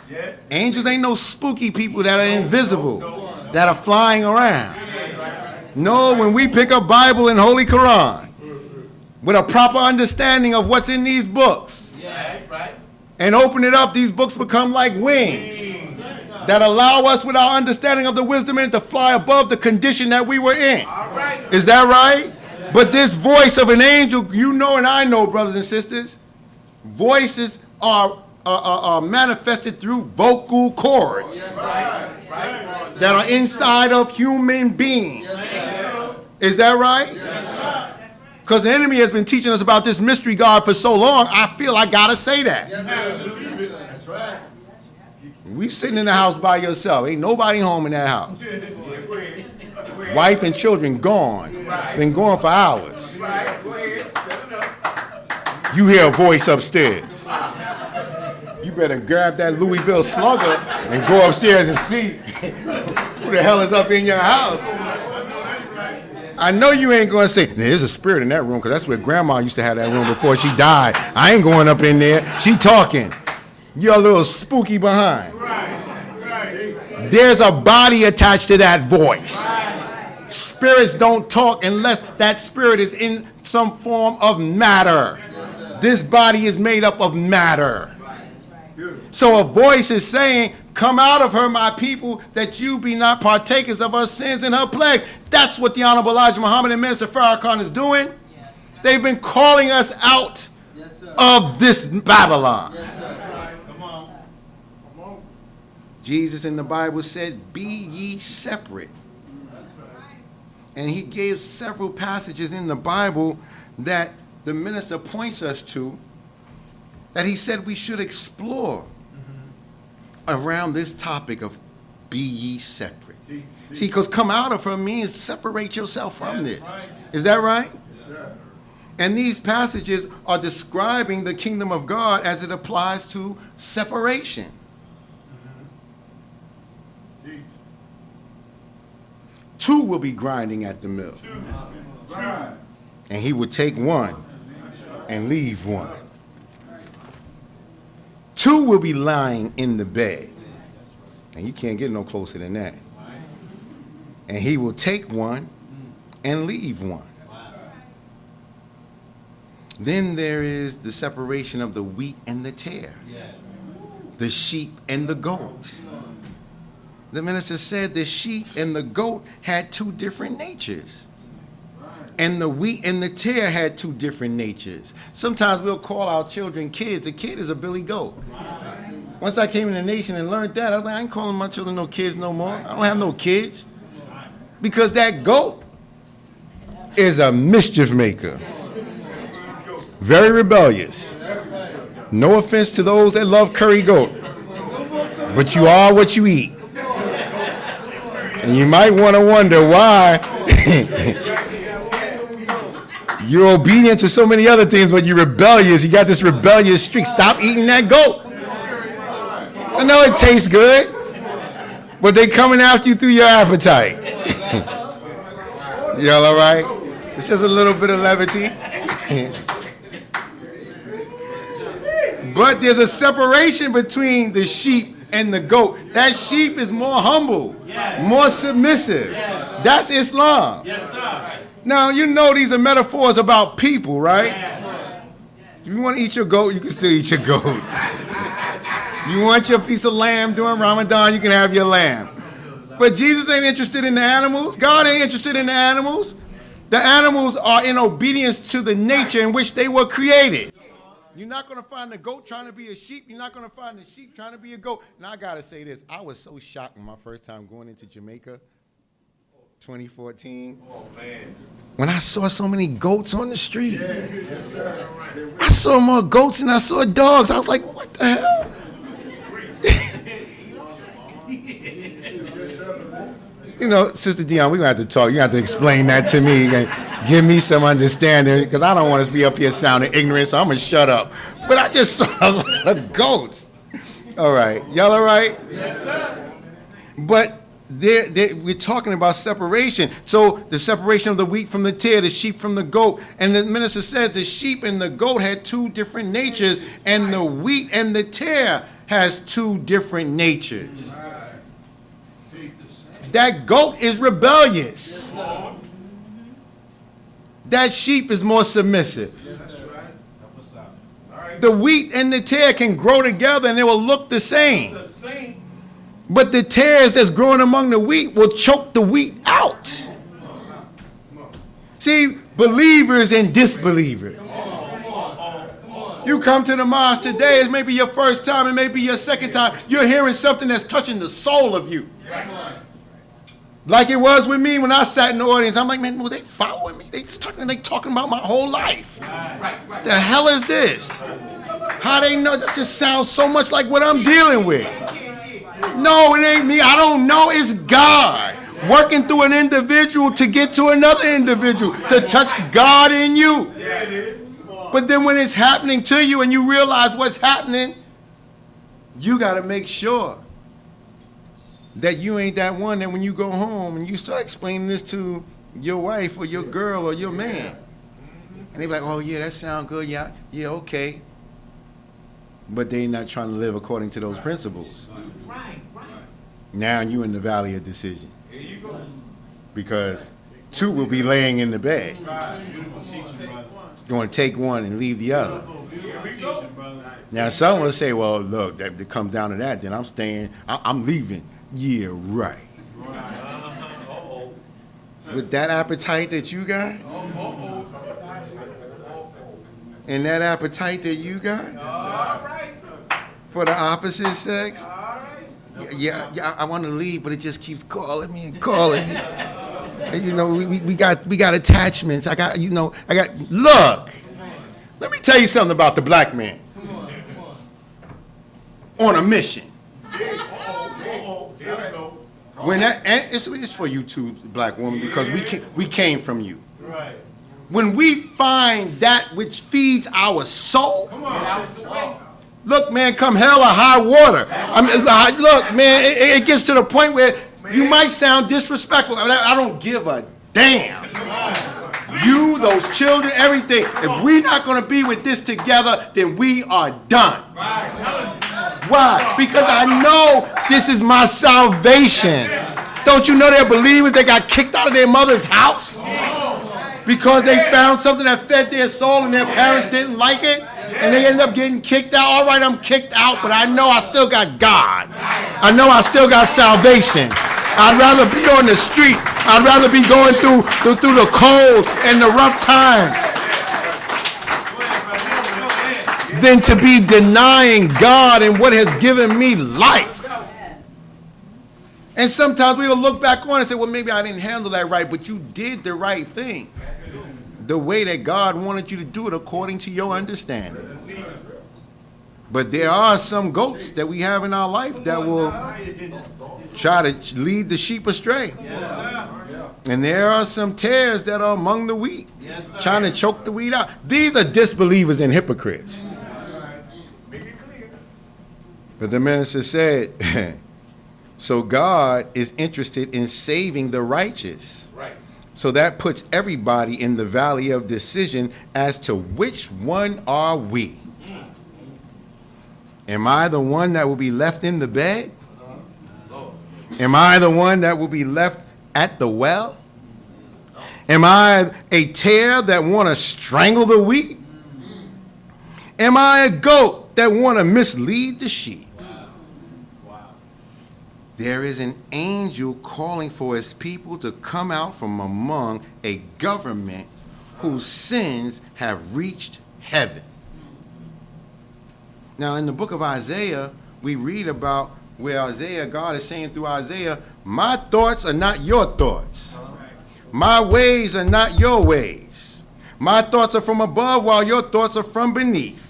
Angels ain't no spooky people that are invisible, that are flying around. No, when we pick up Bible and Holy Quran with a proper understanding of what's in these books and open it up, these books become like wings that allow us with our understanding of the wisdom in it to fly above the condition that we were in. Is that right? But this voice of an angel, you know and I know, brothers and sisters, voices are manifested through vocal cords that are inside of human beings. Is that right? Because the enemy has been teaching us about this mystery God for so long, I feel I gotta say that. That's right. We sitting in the house by yourself. Ain't nobody home in that house. Wife and children gone. Been gone for hours. You hear a voice upstairs. You better grab that Louisville Slugger and go upstairs and see who the hell is up in your house. I know you ain't going to say, there's a spirit in that room, because that's where Grandma used to have that room before she died. I ain't going up in there. She talking. You're a little spooky behind. There's a body attached to that voice. Spirits don't talk unless that spirit is in some form of matter. This body is made up of matter. So a voice is saying, come out of her, my people, that you be not partakers of her sins and her plagues. That's what the Honorable Elijah Muhammad and Minister Farrakhan is doing. They've been calling us out of this Babylon. Jesus in the Bible said, be ye separate. And he gave several passages in the Bible that the minister points us to, that he said we should explore around this topic of be ye separate. See, because come out of her means separate yourself from this. Is that right? And these passages are describing the kingdom of God as it applies to separation. Two will be grinding at the mill. And he would take one and leave one. Two will be lying in the bed. And you can't get no closer than that. And he will take one and leave one. Then there is the separation of the wheat and the tare. The sheep and the goats. the minister said the sheep and the goat had two different natures. And the wheat and the tare had two different natures. Sometimes we'll call our children kids. A kid is a billy goat. Once I came in the nation and learned that, I was like, I ain't calling my children no kids no more. I don't have no kids. Because that goat is a mischief maker. Very rebellious. No offense to those that love curry goat, but you are what you eat. And you might want to wonder why you're obedient to so many other things, but you're rebellious. You got this rebellious streak. Stop eating that goat. I know it tastes good, but they coming after you through your appetite. Y'all all right? It's just a little bit of levity. But there's a separation between the sheep and the goat. That sheep is more humble, more submissive. That's Islam. Yes, sir. Now, you know these are metaphors about people, right? If you want to eat your goat, you can still eat your goat. You want your piece of lamb during Ramadan, you can have your lamb. But Jesus ain't interested in the animals. God ain't interested in the animals. The animals are in obedience to the nature in which they were created. You're not going to find the goat trying to be a sheep. You're not going to find the sheep trying to be a goat. Now, I got to say this. I was so shocked when my first time going into Jamaica, 2014. Oh, man. When I saw so many goats on the street. Yes, sir. I saw more goats than I saw dogs. I was like, what the hell? You know, Sister Dion, we're going to have to talk. You have to explain that to me and give me some understanding, because I don't want to be up here sounding ignorant, so I'm going to shut up. But I just saw a lot of goats. All right. Y'all all right? Yes, sir. But we're talking about separation. So the separation of the wheat from the tare, the sheep from the goat. And the minister says the sheep and the goat had two different natures, and the wheat and the tare has two different natures. That goat is rebellious. That sheep is more submissive. The wheat and the tare can grow together and they will look the same. But the tares that's growing among the wheat will choke the wheat out. See, believers and disbelievers. You come to the mosque today, it may be your first time, it may be your second time. You're hearing something that's touching the soul of you. Like it was with me when I sat in the audience. I'm like, man, well, they following me. They talking about my whole life. What the hell is this? How they know? This just sounds so much like what I'm dealing with. No, it ain't me. I don't know. It's God working through an individual to get to another individual, to touch God in you. But then when it's happening to you and you realize what's happening, you got to make sure that you ain't that one that when you go home and you start explaining this to your wife or your girl or your man, and they be like, oh yeah, that sounds good, yeah, okay. But they not trying to live according to those principles. Right. Now you in the valley of decision. Here you go. Because two will be laying in the bed. You want to take one and leave the other. Now some will say, well, look, that it comes down to that, then I'm staying, I'm leaving. Yeah, right. With that appetite that you got, and that appetite that you got for the opposite sex, yeah, I want to leave, but it just keeps calling me and calling me. And, you know, we got attachments. Look, let me tell you something about the black man on a mission. When that, and it's for you too, black woman, because we came from you. Right. When we find that which feeds our soul, look, man, come hell or high water. Look, man, it gets to the point where you might sound disrespectful. I don't give a damn. You, those children, everything. If we're not going to be with this together, then we are done. Why? Because I know this is my salvation. Don't you know there are believers that got kicked out of their mother's house because they found something that fed their soul and their parents didn't like it? And they end up getting kicked out. All right, I'm kicked out, but I know I still got God. I know I still got salvation. I'd rather be on the street. I'd rather be going through the cold and the rough times than to be denying God and what has given me life. And sometimes we will look back on and say, well, maybe I didn't handle that right, but you did the right thing. The way that God wanted you to do it according to your understanding. But there are some goats that we have in our life that will try to lead the sheep astray. And there are some tares that are among the wheat, trying to choke the wheat out. These are disbelievers and hypocrites. But the minister said, so God is interested in saving the righteous. Right. So that puts everybody in the valley of decision as to which one are we. Am I the one that will be left in the bed? Am I the one that will be left at the well? Am I a tare that want to strangle the wheat? Am I a goat that want to mislead the sheep? There is an angel calling for his people to come out from among a government whose sins have reached heaven. Now, in the book of Isaiah, we read about where God is saying through Isaiah, my thoughts are not your thoughts. My ways are not your ways. My thoughts are from above while your thoughts are from beneath.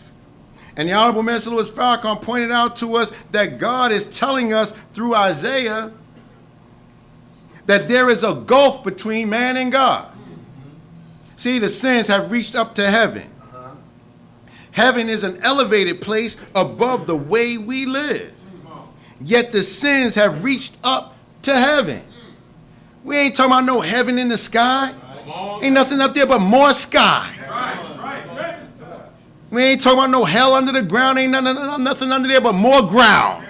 And the Honorable Minister Louis Farrakhan pointed out to us that God is telling us through Isaiah that there is a gulf between man and God. See, the sins have reached up to heaven. Heaven is an elevated place above the way we live. Yet the sins have reached up to heaven. We ain't talking about no heaven in the sky. Ain't nothing up there but more sky. We ain't talking about no hell under the ground. Ain't nothing under there but more ground.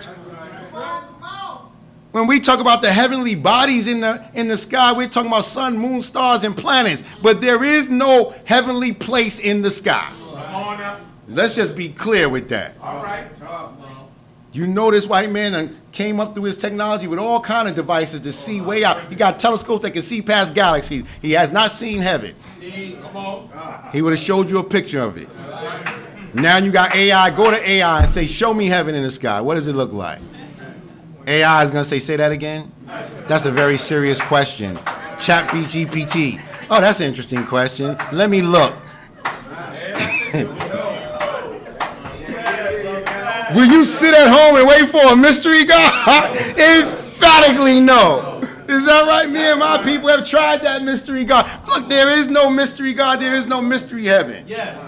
When we talk about the heavenly bodies in the sky, we're talking about sun, moon, stars, and planets. But there is no heavenly place in the sky. Let's just be clear with that. All right. You know this white man came up through his technology with all kind of devices to see way out. He got telescopes that can see past galaxies. He has not seen heaven. Come on. He would have showed you a picture of it. Now you got AI. Go to AI and say, show me heaven in the sky. What does it look like? AI is going to say that again? That's a very serious question. ChatGPT. Oh, that's an interesting question. Let me look. Will you sit at home and wait for a mystery God? Emphatically no. Is that right? Me and my people have tried that mystery God. Look, there is no mystery God. There is no mystery heaven. Yes.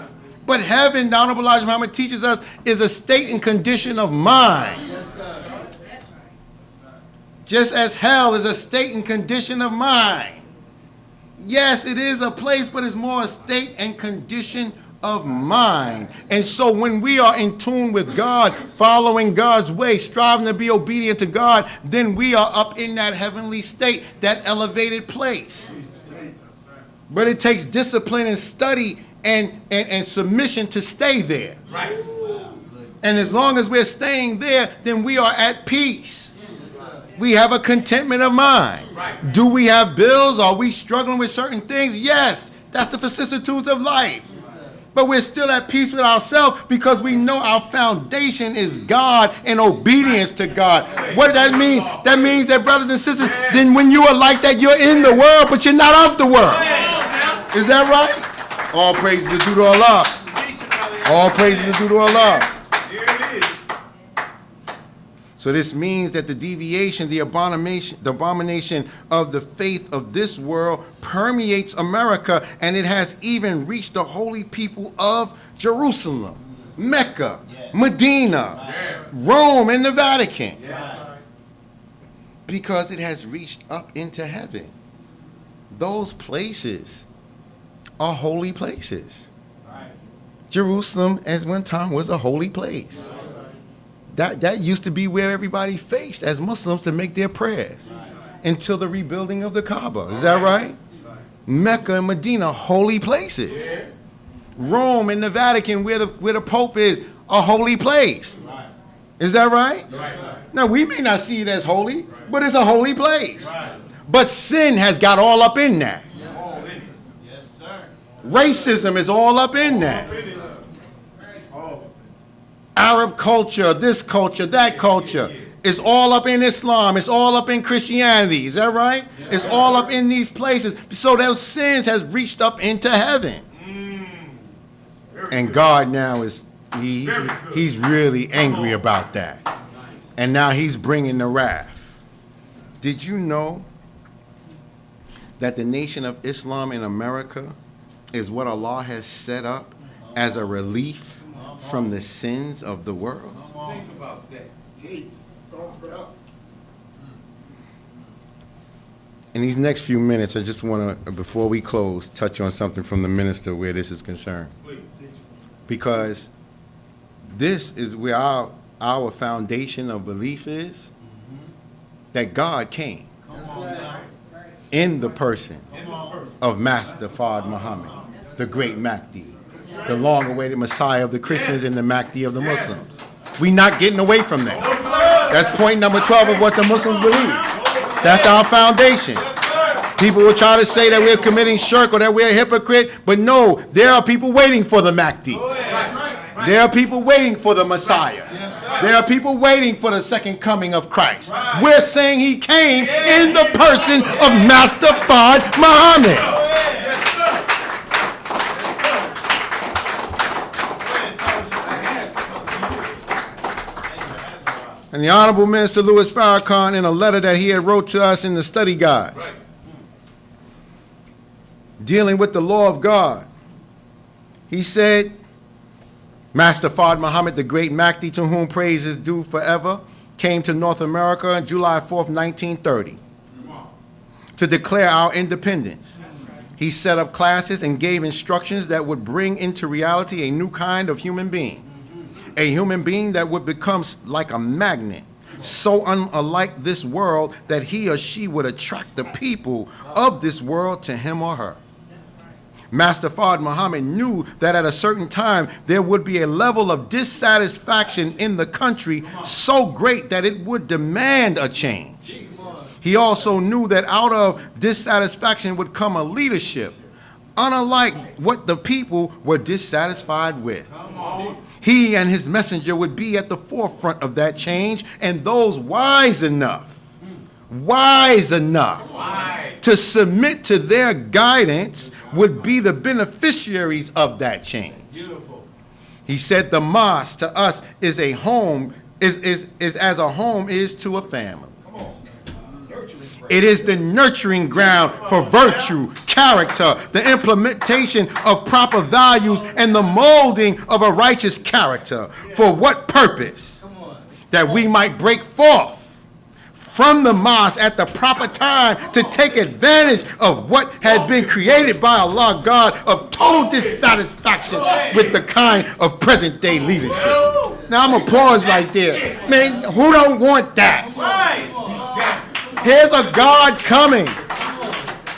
But heaven, the Honorable Elijah Muhammad teaches us, is a state and condition of mind. Yes, sir. Just as hell is a state and condition of mind. Yes, it is a place, but it's more a state and condition of mind. And so when we are in tune with God, following God's way, striving to be obedient to God, then we are up in that heavenly state, that elevated place. But it takes discipline and study and submission to stay there. Right. And as long as we're staying there, then we are at peace. We have a contentment of mind. Right. Do we have bills? Are we struggling with certain things? Yes. That's the vicissitudes of life. But we're still at peace with ourselves because we know our foundation is God and obedience to God. What does that mean? That means that, brothers and sisters, then when you are like that, you're in the world, but you're not of the world. Is that right? All praises are due to Allah. All praises are due to Allah. So this means that the deviation, the abomination of the faith of this world permeates America, and it has even reached the holy people of Jerusalem, Mecca, Medina, Rome, and the Vatican. Because it has reached up into heaven. Those places are holy places. Jerusalem at one time was a holy place. That used to be where everybody faced as Muslims to make their prayers until the rebuilding of the Kaaba. Is that right? Mecca and Medina, holy places. Rome and the Vatican, where the Pope is, a holy place. Is that right? Now, we may not see it as holy, but it's a holy place. But sin has got all up in that. Racism is all up in that. Arab culture, this culture, that culture. It's all up in Islam. It's all up in Christianity. Is that right? It's all up in these places. So those sins has reached up into heaven. And God now is, he's really angry about that. And now he's bringing the wrath. Did you know that the Nation of Islam in America is what Allah has set up as a relief from the sins of the world? Think about that. In these next few minutes, I just want to, before we close, touch on something from the minister where this is concerned. Because this is where our foundation of belief is, that God came in the person of Master Fard Muhammad, the great Mahdi, the long-awaited Messiah of the Christians and the Mahdi of the Muslims. We're not getting away from that. That's point number 12 of what the Muslims believe. That's our foundation. People will try to say that we're committing shirk or that we're a hypocrite, but no, there are people waiting for the Mahdi. There are people waiting for the Messiah. There are people waiting for the second coming of Christ. We're saying he came in the person of Master Fard Muhammad. And the Honorable Minister Louis Farrakhan, in a letter that he had wrote to us in the study guides, dealing with the law of God, he said, Master Fard Muhammad, the great Mahdi, to whom praise is due forever, came to North America on July 4th, 1930, to declare our independence. He set up classes and gave instructions that would bring into reality a new kind of human being. A human being that would become like a magnet, so unlike this world that he or she would attract the people of this world to him or her. Master Fard Muhammad knew that at a certain time there would be a level of dissatisfaction in the country so great that it would demand a change. He also knew that out of dissatisfaction would come a leadership, unlike what the people were dissatisfied with. He and his messenger would be at the forefront of that change, and those wise enough to submit to their guidance would be the beneficiaries of that change. Beautiful. He said the mosque to us is a home, is as a home is to a family. It is the nurturing ground for virtue, character, the implementation of proper values, and the molding of a righteous character. For what purpose? That we might break forth from the mosque at the proper time to take advantage of what had been created by Allah God of total dissatisfaction with the kind of present day leadership. Now I'm going to pause right there. Man, who don't want that? Here's a God coming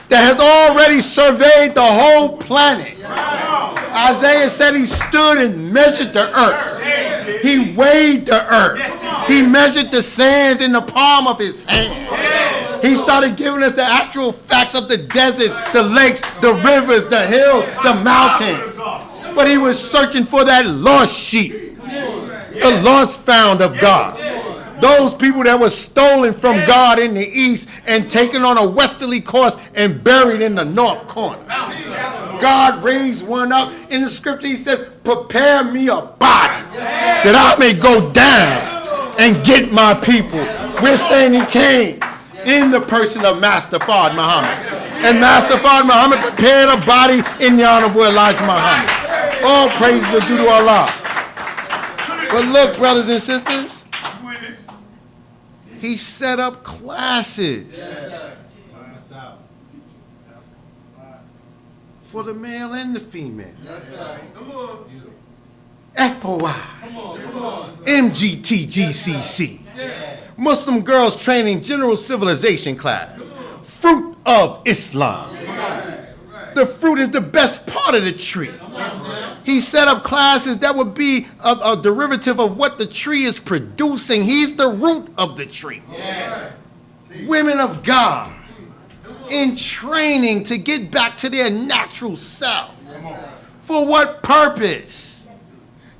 that has already surveyed the whole planet. Isaiah said he stood and measured the earth. He weighed the earth. He measured the sands in the palm of his hand. He started giving us the actual facts of the deserts, the lakes, the rivers, the hills, the mountains. But he was searching for that lost sheep, the lost found of God. Those people that were stolen from God in the east and taken on a westerly course and buried in the north corner. God raised one up. In the scripture he says, prepare me a body that I may go down and get my people. We're saying he came in the person of Master Fard Muhammad. And Master Fard Muhammad prepared a body in the Honorable Elijah Muhammad. All praises are due to Allah. But look, brothers and sisters, he set up classes for the male and the female. FOI, MGT, GCC, Muslim Girls Training General Civilization class, Fruit of Islam. The fruit is the best part of the tree. He set up classes that would be a derivative of what the tree is producing. He's the root of the tree. Women of God in training to get back to their natural self. For what purpose?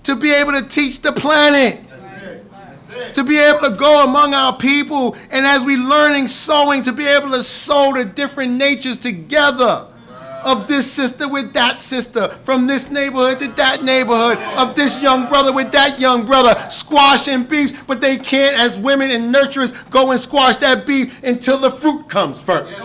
To be able to teach the planet. To be able to go among our people, and as we learning sewing, to be able to sew the different natures together. Of this sister with that sister, from this neighborhood to that neighborhood, of this young brother with that young brother, squashing beefs, but they can't, as women and nurturers, go and squash that beef until the fruit comes first.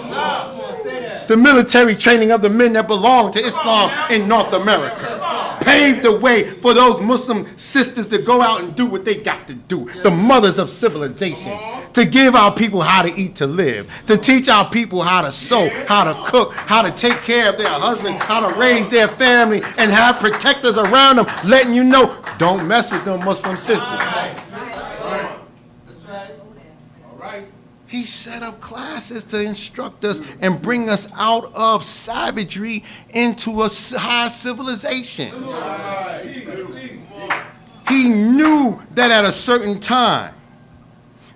The military training of the men that belong to Islam in North America paved the way for those Muslim sisters to go out and do what they got to do. The mothers of civilization. To give our people how to eat to live. To teach our people how to sew, how to cook, how to take care of their husbands, how to raise their family, and have protectors around them, letting you know, don't mess with them Muslim sisters. He set up classes to instruct us and bring us out of savagery into a high civilization. He knew that at a certain time,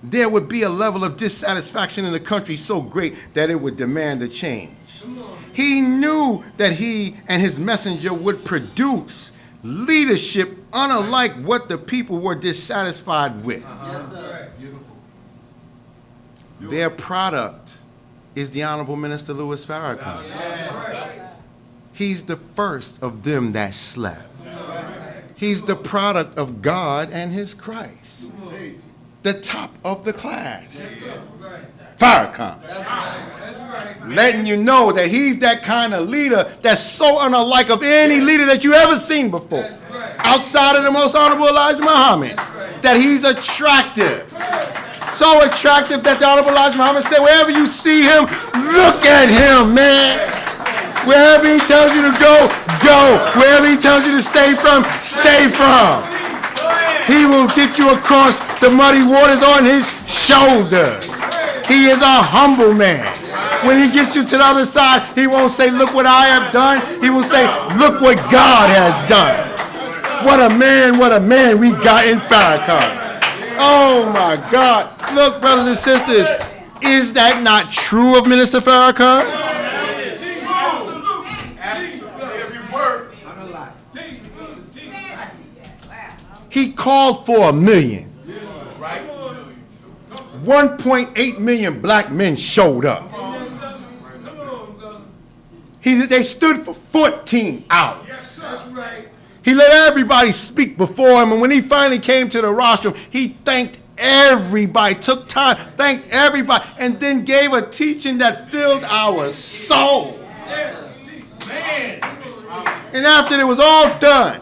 there would be a level of dissatisfaction in the country so great that it would demand a change. He knew that he and his messenger would produce leadership unlike what the people were dissatisfied with. Their product is the Honorable Minister Louis Farrakhan. He's the first of them that slept. He's the product of God and his Christ. The top of the class. Farrakhan. Letting you know that he's that kind of leader that's so unlike of any leader that you ever seen before. Outside of the most honorable Elijah Muhammad. That he's attractive. So attractive that the honorable Elijah Muhammad said, wherever you see him, look at him, man. Wherever he tells you to go, go. Wherever he tells you to stay from, stay from. He will get you across the muddy waters on his shoulders. He is a humble man. When he gets you to the other side, he won't say, look what I have done. He will say, look what God has done. What a man we got in Farrakhan. Oh my God. Look, brothers and sisters, is that not true of Minister Farrakhan? He called for 1 million. 1.8 million black men showed up. They stood for 14 hours. He let everybody speak before him, and when he finally came to the rostrum, he thanked everybody, took time, thanked everybody, and then gave a teaching that filled our soul. And after it was all done,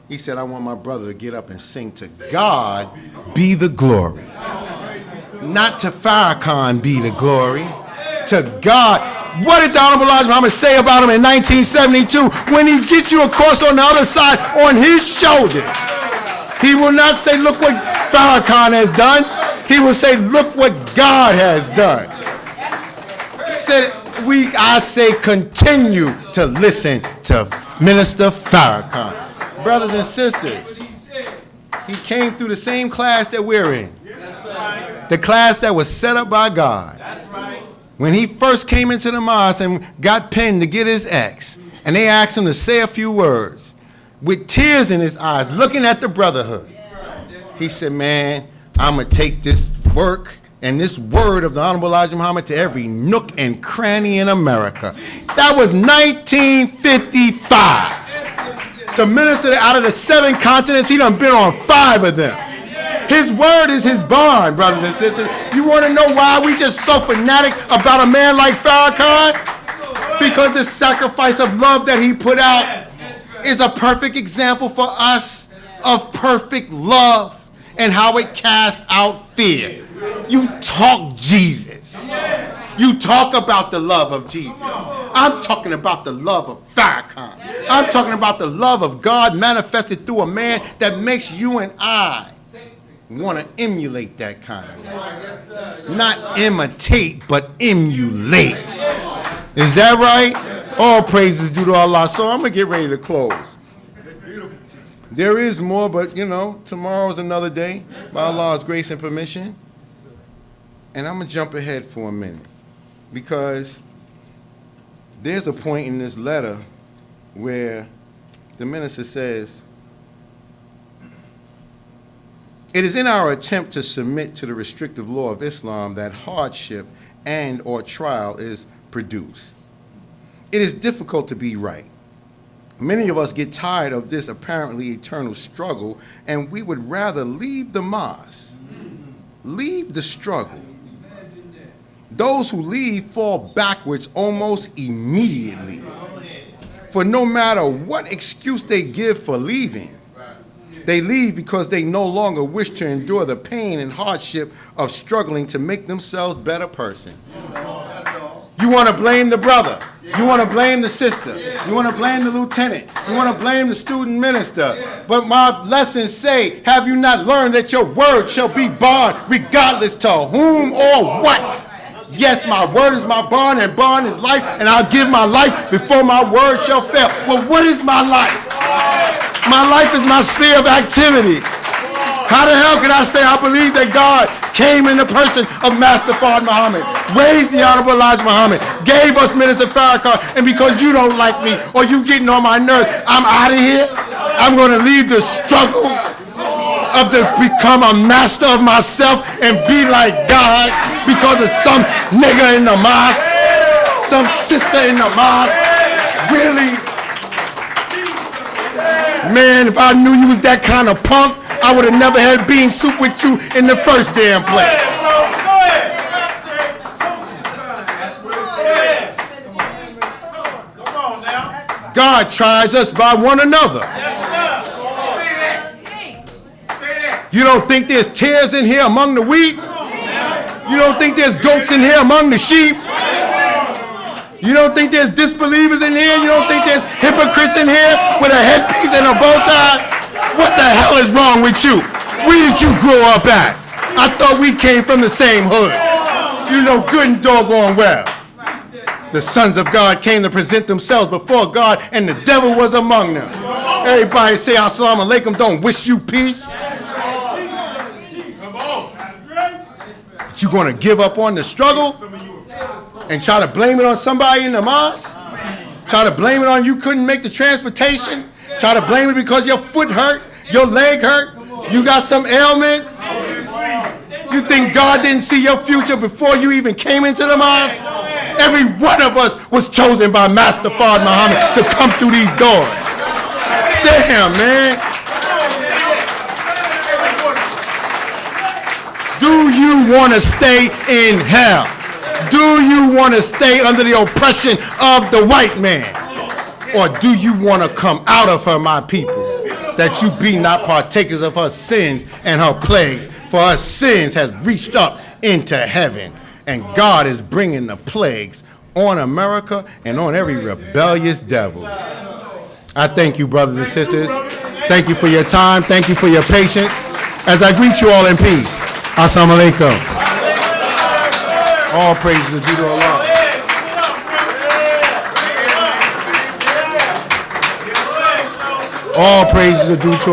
he said, I want my brother to get up and sing, to God be the glory. Not to Farrakhan be the glory. To God. What did the Honorable Elijah Muhammad say about him in 1972? When he gets you across on the other side on his shoulders, he will not say, look what Farrakhan has done. He will say, look what God has done. He said, I say continue to listen to Minister Farrakhan. Brothers and sisters, he came through the same class that we're in. The class that was set up by God. When he first came into the mosque and got penned to get his ex, and they asked him to say a few words, with tears in his eyes, looking at the brotherhood, he said, man, I'm going to take this work and this word of the Honorable Elijah Muhammad to every nook and cranny in America. That was 1955. The minister out of the 7 continents, he done been on 5 of them. His word is his bond, brothers and sisters. You want to know why we just so fanatic about a man like Farrakhan? Because the sacrifice of love that he put out is a perfect example for us of perfect love and how it casts out fear. You talk Jesus. You talk about the love of Jesus. I'm talking about the love of Farrakhan. I'm talking about the love of God manifested through a man that makes you and I want to emulate that kind of love. Not imitate, but emulate. Is that right? All praises due to Allah. So I'm going to get ready to close. There is more, but, you know, tomorrow's another day by Allah's grace and permission. And I'm going to jump ahead for a minute because there's a point in this letter where the minister says, it is in our attempt to submit to the restrictive law of Islam that hardship and or trial is produced. It is difficult to be right. Many of us get tired of this apparently eternal struggle, and we would rather leave the mosque, leave the struggle. Those who leave fall backwards almost immediately. For no matter what excuse they give for leaving, they leave because they no longer wish to endure the pain and hardship of struggling to make themselves better persons. You want to blame the brother. You want to blame the sister. You want to blame the lieutenant. You want to blame the student minister. But my lessons say, have you not learned that your word shall be bond regardless to whom or what? Yes, my word is my bond, and bond is life, and I'll give my life before my word shall fail. Well, what is my life? My life is my sphere of activity. How the hell can I say I believe that God came in the person of Master Fard Muhammad, raised the Honorable Elijah Muhammad, gave us Minister Farrakhan, and because you don't like me or you getting on my nerves, I'm out of here? I'm going to leave the struggle of to become a master of myself and be like God because of some nigga in the mosque, some sister in the mosque? Really? Man, if I knew you was that kind of punk, I would have never had bean soup with you in the first damn place. God tries us by one another. You don't think there's tares in here among the wheat? You don't think there's goats in here among the sheep? You don't think there's disbelievers in here? You don't think there's hypocrites in here with a headpiece and a bow tie? What the hell is wrong with you? Where did you grow up at? I thought we came from the same hood. You know good and doggone well. The sons of God came to present themselves before God, and the devil was among them. Everybody say assalamu alaikum, don't wish you peace. But you gonna give up on the struggle and try to blame it on somebody in the mosque? Try to blame it on you couldn't make the transportation? Try to blame it because your foot hurt, your leg hurt, you got some ailment? You think God didn't see your future before you even came into the mosque? Every one of us was chosen by Master Fard Muhammad to come through these doors. Damn, man. Do you want to stay in hell? Do you want to stay under the oppression of the white man? Or do you want to come out of her, my people, that you be not partakers of her sins and her plagues? For her sins has reached up into heaven, and God is bringing the plagues on America and on every rebellious devil. I thank you, brothers and sisters. Thank you for your time. Thank you for your patience. As I greet you all in peace. Assalamu alaikum. All praises are due to Allah. All praises are due to Allah.